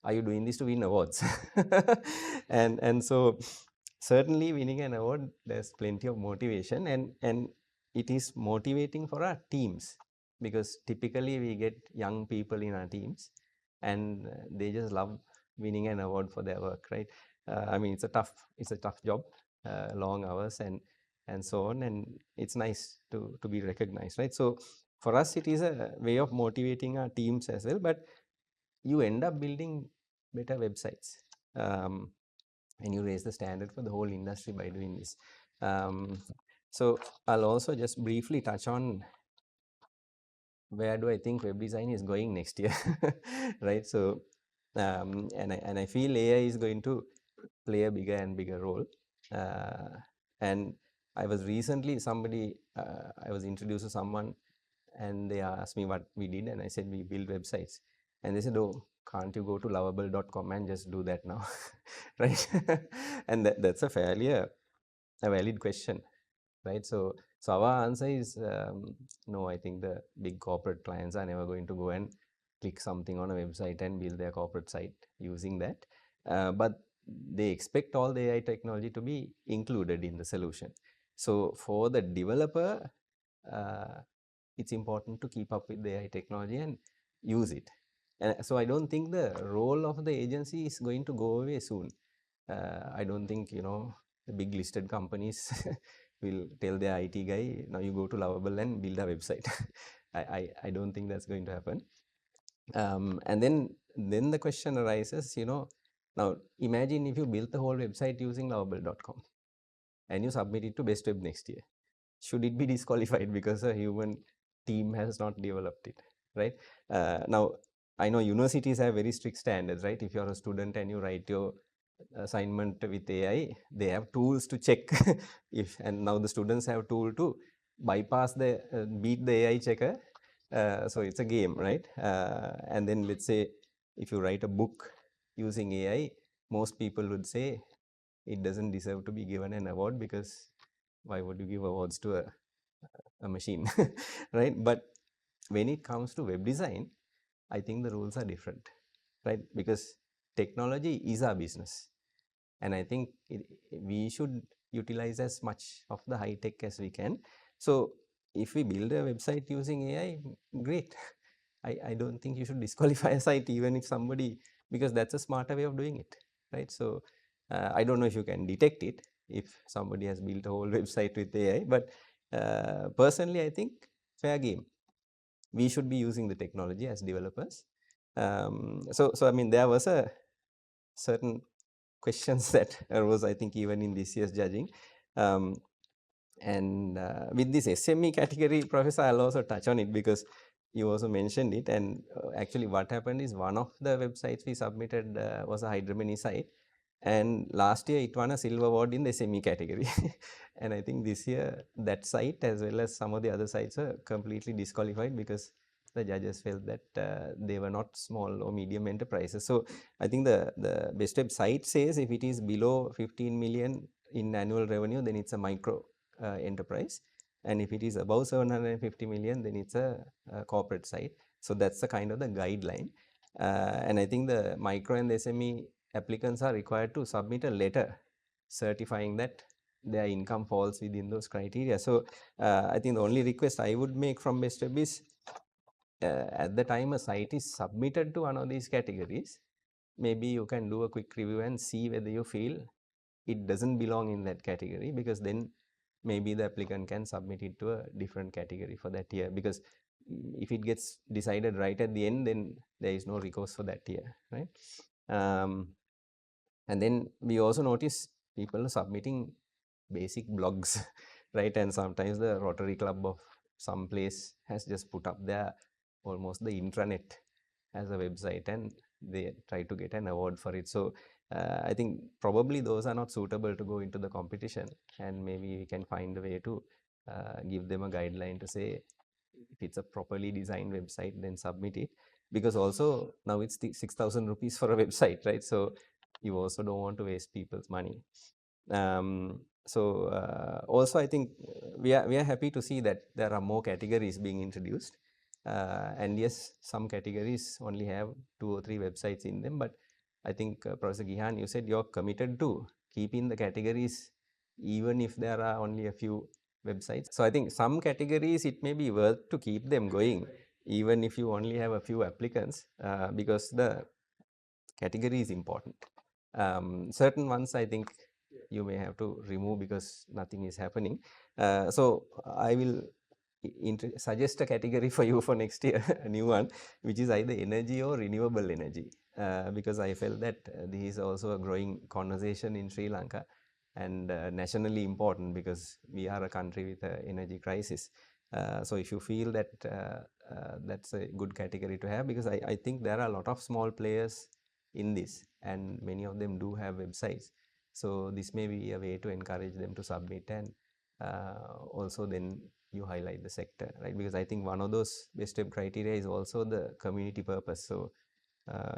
are you doing this to win awards? and so certainly winning an award, there's plenty of motivation, and it is motivating for our teams because typically we get young people in our teams and they just love winning an award for their work, right? I mean, it's a tough job, long hours and so on, and it's nice to be recognized, right? So for us, it is a way of motivating our teams as well, but you end up building better websites, and you raise the standard for the whole industry by doing this. So I'll also just briefly touch on where do I think web design is going next year, right? So and I feel AI is going to play a bigger and bigger role. And I was recently I was introduced to someone and they asked me what we did, and I said we build websites, and they said, oh, can't you go to lovable.com and just do that now? Right? And that's a fairly a valid question, right? So our answer is no. I think the big corporate clients are never going to go and click something on a website and build their corporate site using that, but they expect all the AI technology to be included in the solution. So for the developer, it's important to keep up with the AI technology and use it. And so I don't think the role of the agency is going to go away soon. I don't think, the big listed companies will tell their IT guy, now you go to Lovable and build a website. I don't think that's going to happen. And then the question arises, now imagine if you built the whole website using lovable.com and you submit it to BestWeb next year. Should it be disqualified because a human team has not developed it, right? Now, I know universities have very strict standards, right? If you're a student and you write your assignment with AI, they have tools to check and now the students have tool to bypass beat the AI checker. So it's a game, right? And then let's say if you write a book using AI, most people would say it doesn't deserve to be given an award because why would you give awards to a machine, right? But when it comes to web design, I think the rules are different, right? Because technology is our business. And I think we should utilize as much of the high tech as we can. So if we build a website using AI, great. I don't think you should disqualify a site even if somebody, because that's a smarter way of doing it, right? So I don't know if you can detect it if somebody has built a whole website with AI, but personally I think fair game. We should be using the technology as developers. So I mean, there was a certain questions that arose, I think, even in this year's judging. And with this SME category, Professor, I'll also touch on it because you also mentioned it. And actually what happened is one of the websites we submitted was a Hydromany site. And last year it won a silver award in the SME category. And I think this year that site as well as some of the other sites are completely disqualified because the judges felt that they were not small or medium enterprises. So I think the BestWeb site says if it is below 15 million in annual revenue, then it's a micro enterprise. And if it is above 750 million, then it's a corporate site. So that's the kind of the guideline. And I think the micro and the SME applicants are required to submit a letter certifying that their income falls within those criteria. So I think the only request I would make from BestWeb is at the time a site is submitted to one of these categories, maybe you can do a quick review and see whether you feel it doesn't belong in that category, because then maybe the applicant can submit it to a different category for that year, because if it gets decided right at the end, then there is no recourse for that year, right? And then we also notice people submitting basic blogs, right? And sometimes the Rotary Club of some place has just put up there almost the intranet as a website, and they try to get an award for it. So I think probably those are not suitable to go into the competition, and maybe we can find a way to give them a guideline to say if it's a properly designed website, then submit it, because also now it's 6,000 rupees for a website, right? So you also don't want to waste people's money. Also I think we are happy to see that there are more categories being introduced. And yes, some categories only have 2 or 3 websites in them, but I think Professor Gihan, you said you're committed to keeping the categories even if there are only a few websites. So I think some categories it may be worth to keep them going even if you only have a few applicants, because the category is important. Certain ones I think you may have to remove because nothing is happening. So I will suggest a category for you for next year, a new one, which is either energy or renewable energy, because I felt that this is also a growing conversation in Sri Lanka, and nationally important because we are a country with an energy crisis. So if you feel that that's a good category to have, because I think there are a lot of small players in this, and many of them do have websites. So this may be a way to encourage them to submit, and also then you highlight the sector, right? Because I think one of those BestWeb criteria is also the community purpose. So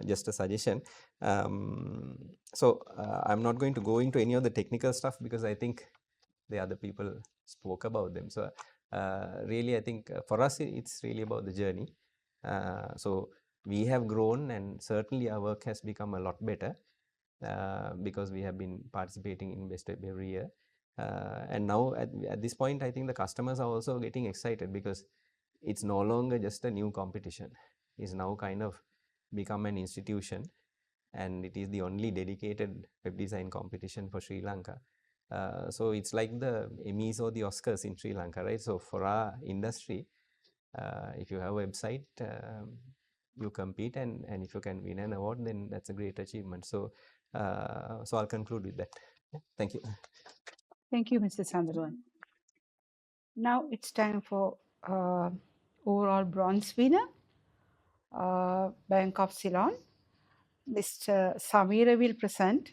just a suggestion. I'm not going to go into any of the technical stuff because I think the other people spoke about them. So really I think for us it's really about the journey. So we have grown, and certainly our work has become a lot better because we have been participating in BestWeb every year. And now at this point, I think the customers are also getting excited because it's no longer just a new competition. It's now kind of become an institution, and it is the only dedicated web design competition for Sri Lanka. So it's like the Emmys or the Oscars in Sri Lanka, right? So for our industry, if you have a website, you compete, and if you can win an award, then that's a great achievement. So I'll conclude with that. Thank you. Thank you, Mr. Sandhavan. Now it's time for overall bronze winner, Bank of Ceylon. Mr. Samira will present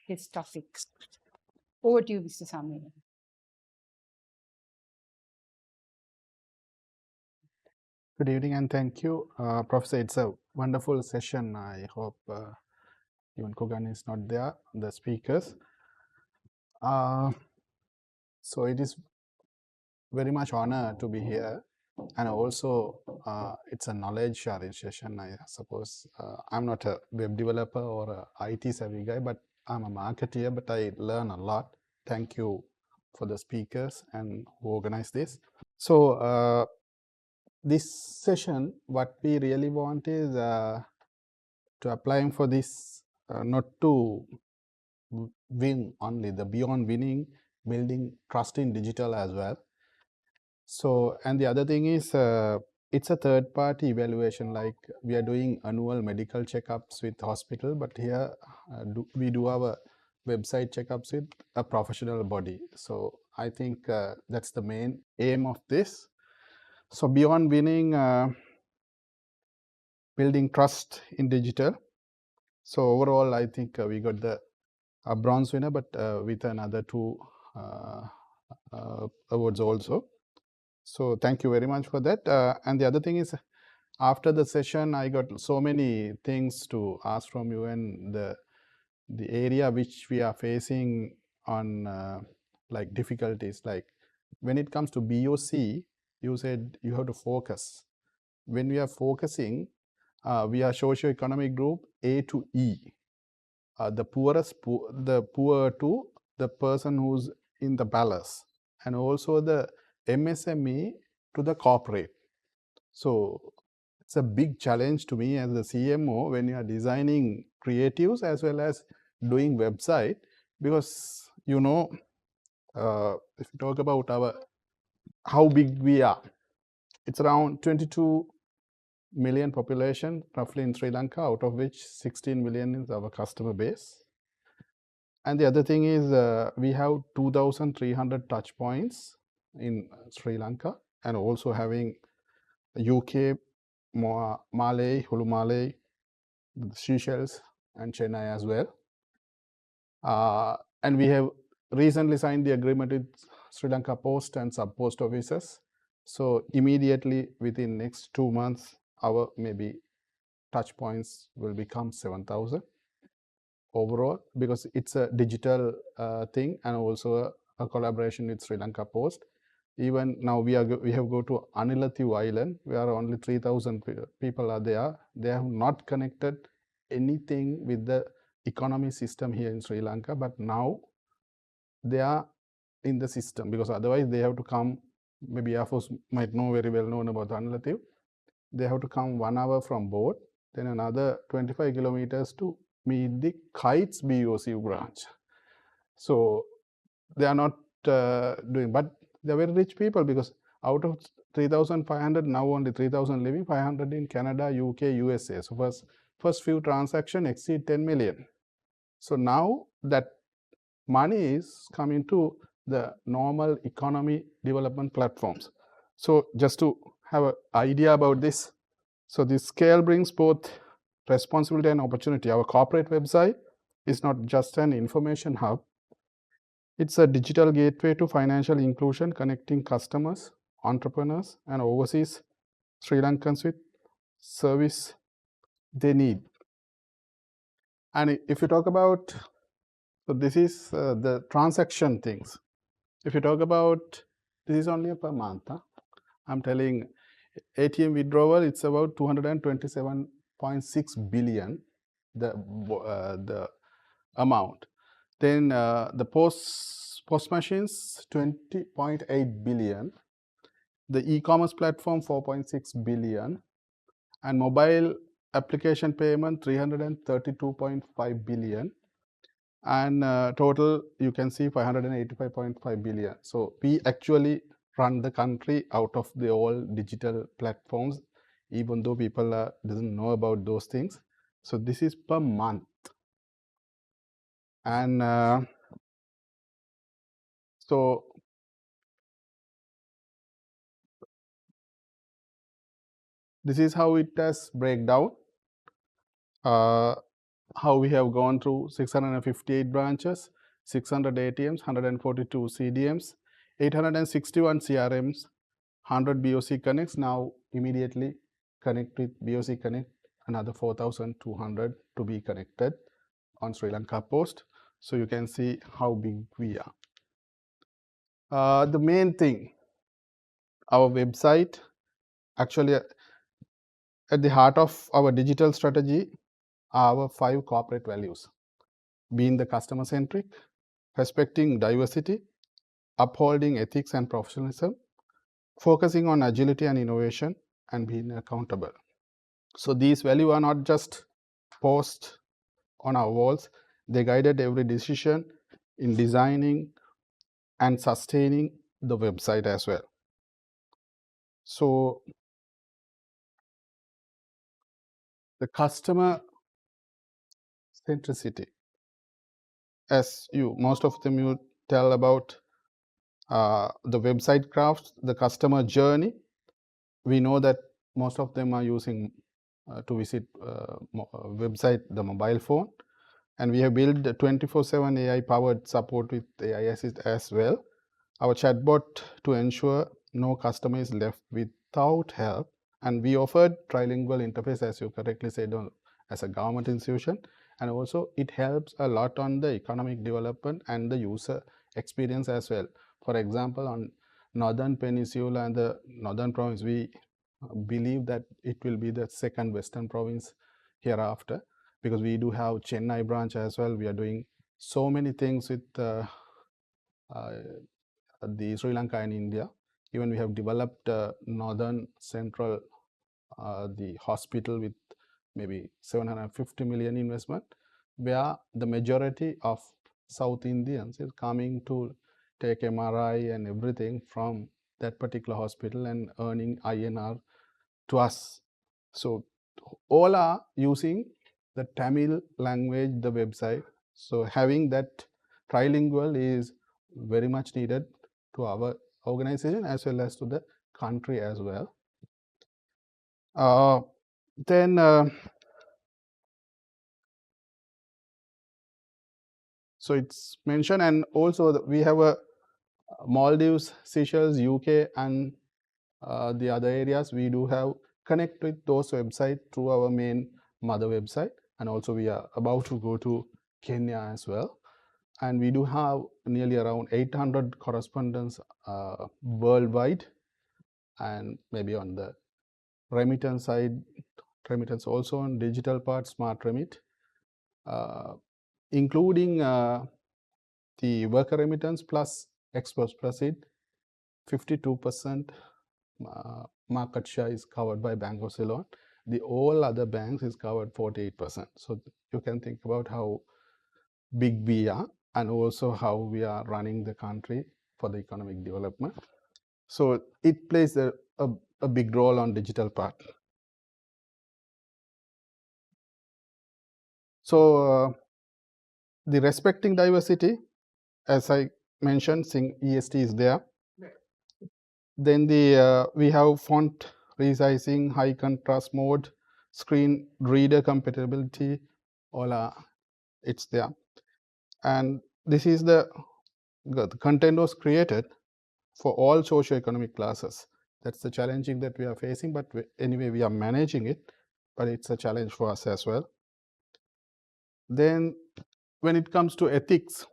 his topic. Over to you, Mr. Samira. Good evening and thank you, Professor. It's a wonderful session. I hope even Kogan is not there, the speakers. So it is very much honor to be here, and also it's a knowledge sharing session. I suppose I'm not a web developer or a IT savvy guy, but I'm a marketeer, but I learn a lot. Thank you for the speakers and who organized this. So this session, what we really want is to applying for this, not to win only, the beyond winning, building trust in digital as well. So, and the other thing is, it's a third party evaluation, like we are doing annual medical checkups with hospital, but here we do our website checkups with a professional body. So I think that's the main aim of this. So beyond winning, building trust in digital. So overall, I think we got the bronze winner, but with another 2 awards also. So thank you very much for that. And the other thing is, after the session, I got so many things to ask from you, and the area which we are facing on like difficulties, like when it comes to BOC, you said you have to focus. When we are focusing, we are socio-economic group A to E. The poorest, the poor to the person who's in the palace, and also the MSME to the corporate. So it's a big challenge to me as the CMO when you are designing creatives as well as doing website, because you know, if you talk about our how big we are, it's around 22 million population roughly in Sri Lanka, out of which 16 million is our customer base. And the other thing is we have 2,300 touch points in Sri Lanka, and also having UK, Malay, Hulu Malay, Seychelles, and Chennai as well. And we have recently signed the agreement with Sri Lanka Post and sub post offices. So immediately within next 2 months, our maybe touch points will become 7,000 overall, because it's a digital thing, and also a collaboration with Sri Lanka Post. Even now we have go to Anilathivu Island, where only 3,000 people are there. They have not connected anything with the economy system here in Sri Lanka, but now they are in the system, because otherwise they have to come, maybe Air Force might know very well known about Anilathivu. They have to come 1 hour from boat, then another 25 kilometers to meet the Kites BOC branch. So they are not doing, but they are very rich people, because out of 3,500, now only 3,000 living, 500 in Canada, UK, USA. So first few transactions exceed 10 million. So now that money is coming to the normal economy development platforms. So just to have an idea about this, so this scale brings both responsibility and opportunity. Our corporate website is not just an information hub. It's a digital gateway to financial inclusion, connecting customers, entrepreneurs, and overseas Sri Lankans with service they need. And if you talk about, so this is the transaction things. If you talk about, this is only per month. I'm telling ATM withdrawal, it's about 227.6 billion, the amount. Then the post machines, 20.8 billion. The e-commerce platform, 4.6 billion. And mobile application payment, 332.5 billion. And total, you can see 585.5 billion. So we actually run the country out of the all digital platforms, even though people doesn't know about those things. So this is per month. And so this is how it has breakdown. How we have gone through 658 branches, 600 ATMs, 142 CDMs, 861 CRMs, 100 BOC connects. Now immediately connect with BOC Connect, another 4,200 to be connected on Sri Lanka Post. So you can see how big we are. The main thing, our website, actually at the heart of our digital strategy are our 5 corporate values: being the customer centric, respecting diversity, upholding ethics and professionalism, focusing on agility and innovation, and being accountable. So these values are not just posted on our walls, they guided every decision in designing and sustaining the website as well. So the customer centricity, as most of them you tell about the website crafts, the customer journey. We know that most of them are using to visit website the mobile phone, and we have built 24/7 AI powered support with AI assist as well. Our chatbot to ensure no customer is left without help, and we offered trilingual interface, as you correctly said, as a government institution, and also it helps a lot on the economic development and the user experience as well. For example, on Northern Peninsula and the Northern Province, we believe that it will be the second Western province hereafter, because we do have Chennai branch as well. We are doing so many things with the Sri Lanka and India. Even we have developed northern central the hospital with maybe 750 million investment, where the majority of South Indians is coming to take MRI and everything from that particular hospital and earning INR to us. So all are using the Tamil language, the website. So having that trilingual is very much needed to our organization as well as to the country as well. Then so it's mentioned, and also we have a Maldives, Seychelles, UK, and the other areas. We do have connect with those websites through our main mother website, and also we are about to go to Kenya as well. And we do have nearly around 800 correspondents worldwide, and maybe on the remittance side, remittance also on digital part, smart remit, including the worker remittance plus exports proceed. 52% market share is covered by Bank of Ceylon. The all other banks is covered 48%. So you can think about how big we are, and also how we are running the country for the economic development. So it plays a big role on digital part. So the respecting diversity, as I mentioned, EST is there. Then the we have font resizing, high contrast mode, screen reader compatibility, all are it's there. And this is the content was created for all socio-economic classes. That's the challenging that we are facing, but anyway we are managing it, but it's a challenge for us as well. Then when it comes to ethics,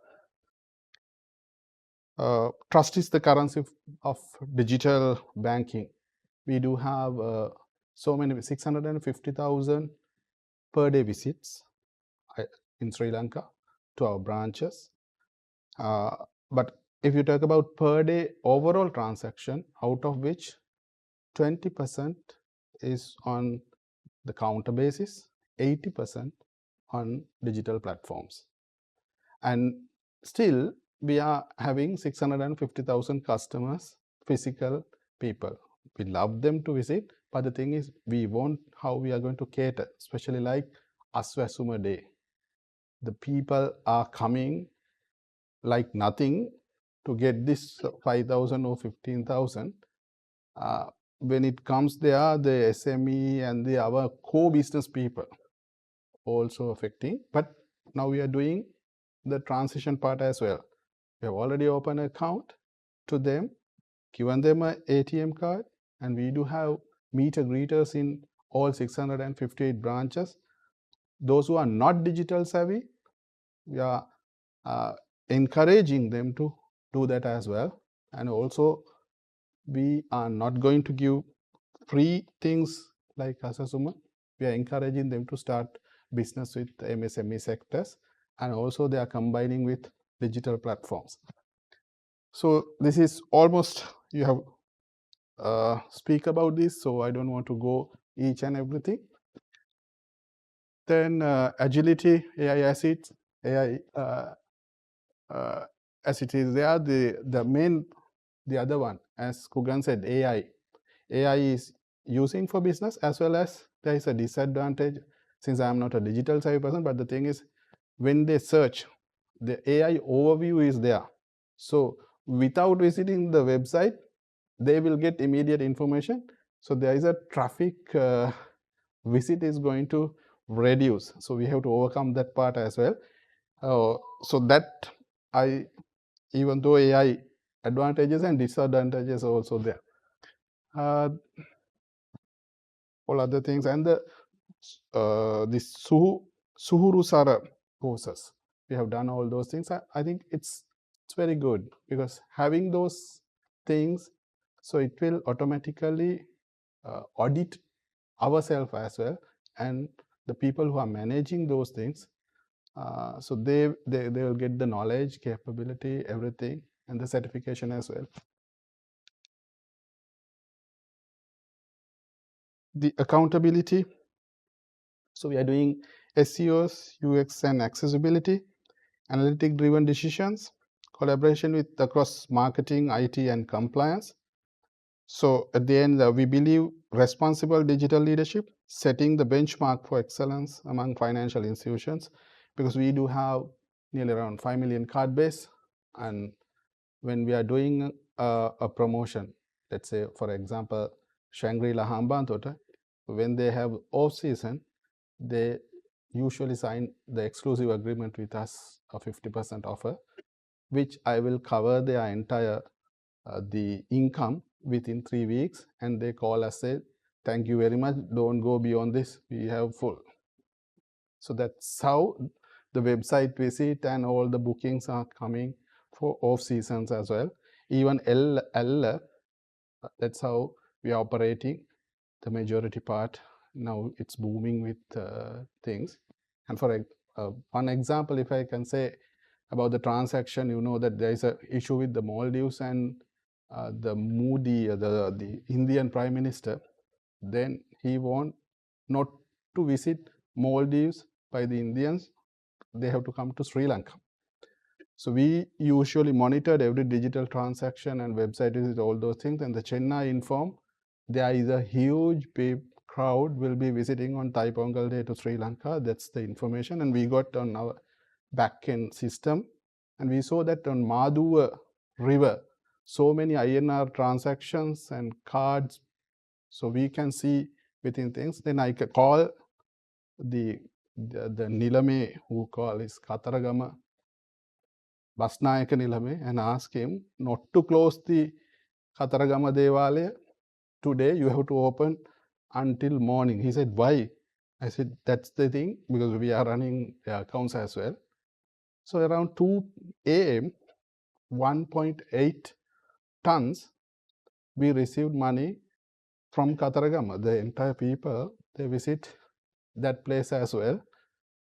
trust is the currency of digital banking. We do have so many 650,000 per day visits in Sri Lanka to our branches. But if you talk about per day overall transaction, out of which 20% is on the counter basis, 80% on digital platforms. And still we are having 650,000 customers, physical people. We love them to visit, but the thing is we want how we are going to cater, especially like Aswasuma Day. The people are coming like nothing to get this 5,000 or 15,000. When it comes there, the SME and the our core business people also affecting. But now we are doing the transition part as well. We have already opened an account to them, given them an ATM card, and we do have meter greeters in all 658 branches. Those who are not digital savvy, we are encouraging them to do that as well. And also we are not going to give free things like Asasuma. We are encouraging them to start business with MSME sectors, and also they are combining with digital platforms. So this is almost, you have speak about this, so I don't want to go each and everything. Then agility, AI as it is there. The other one, as Kugan said, AI is using for business, as well as there is a disadvantage, since I am not a digital savvy person, but the thing is, when they search, the AI overview is there. So without visiting the website, they will get immediate information. So there is a traffic visit is going to reduce. So we have to overcome that part as well. So that even though AI advantages and disadvantages are also there. All other things, and the this Suhuru Sara courses. We have done all those things. I think it's very good, because having those things, so it will automatically audit ourselves as well, and the people who are managing those things. So they will get the knowledge, capability, everything, and the certification as well. The accountability. So we are doing SEOs, UX and accessibility, analytic driven decisions, collaboration with across marketing, IT and compliance. So at the end, we believe responsible digital leadership, setting the benchmark for excellence among financial institutions, because we do have nearly around 5 million card base, and when we are doing a promotion, let's say for example Shangri-La Hambantota, when they have off season, they usually sign the exclusive agreement with us, a 50% offer, which I will cover their entire the income within 3 weeks, and they call us, say thank you very much, don't go beyond this, we have full. So that's how the website visit and all the bookings are coming for off seasons as well. Even L, that's how we are operating the majority part. Now it's booming with things. And for one example, if I can say about the transaction, you know that there is an issue with the Maldives and the Modi, the Indian Prime Minister. Then he want not to visit Maldives by the Indians, they have to come to Sri Lanka. So we usually monitored every digital transaction and website visit, all those things, and the Chennai inform there is a huge crowd will be visiting on Thai Pongal Day to Sri Lanka. That's the information, and we got on our back-end system, and we saw that on Madhuva River, so many INR transactions and cards, so we can see within things. Then I can call the Nilame, who call is Kataragama Basnayaka Nilame, and ask him not to close the Kataragama Devalaya today, you have to open until morning. He said, why? I said, that's the thing, because we are running accounts as well. So around 2 a.m., 1.8 tons, we received money from Kataragama. The entire people, they visit that place as well.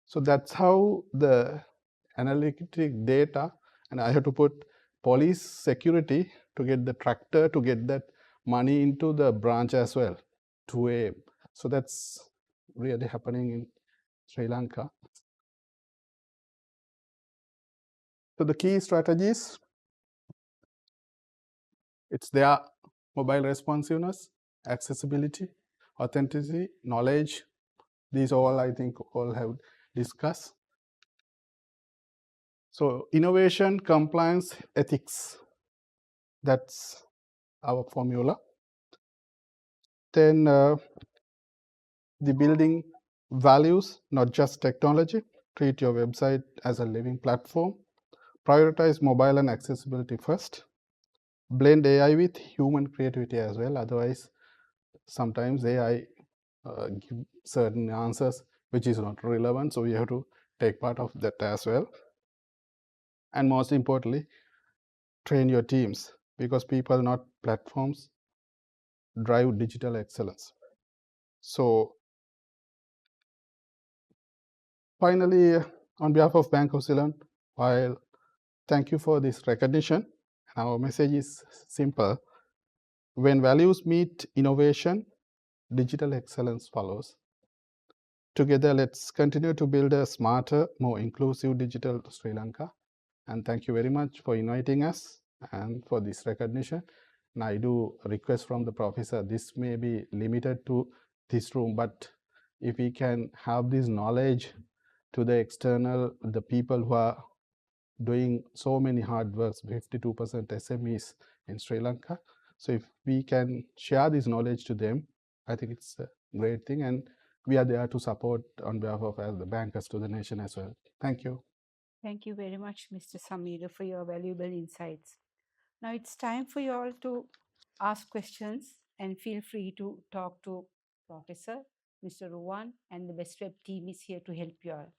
So that's how the analytic data, and I have to put police security to get the tractor to get that money into the branch as well, 2 a.m. So that's really happening in Sri Lanka. So the key strategies, it's their mobile responsiveness, accessibility, authenticity, knowledge. These all I think all have discussed. So innovation, compliance, ethics, that's our formula. Then the building values, not just technology. Treat your website as a living platform. Prioritize mobile and accessibility first. Blend AI with human creativity as well. Otherwise, sometimes AI give certain answers which is not relevant. So we have to take part of that as well. And most importantly, train your teams, because people, not platforms, drive digital excellence. So finally, on behalf of Bank of Ceylon, while thank you for this recognition, our message is simple. when values meet innovation, digital excellence follows. Together, let's continue to build a smarter, more inclusive digital Sri Lanka. And thank you very much for inviting us and for this recognition. And I do request from the professor, this may be limited to this room, but if we can have this knowledge to the external, the people who are doing so many hard works, 52% SMEs in Sri Lanka. So if we can share this knowledge to them, I think it's a great thing. And we are there to support on behalf of as the bankers to the nation as well. Thank you. Thank you very much, Mr. Samir, for your valuable insights. Now it's time for you all to ask questions and feel free to talk to Professor, Mr. Ruwan, and the BestWeb team is here to help you all.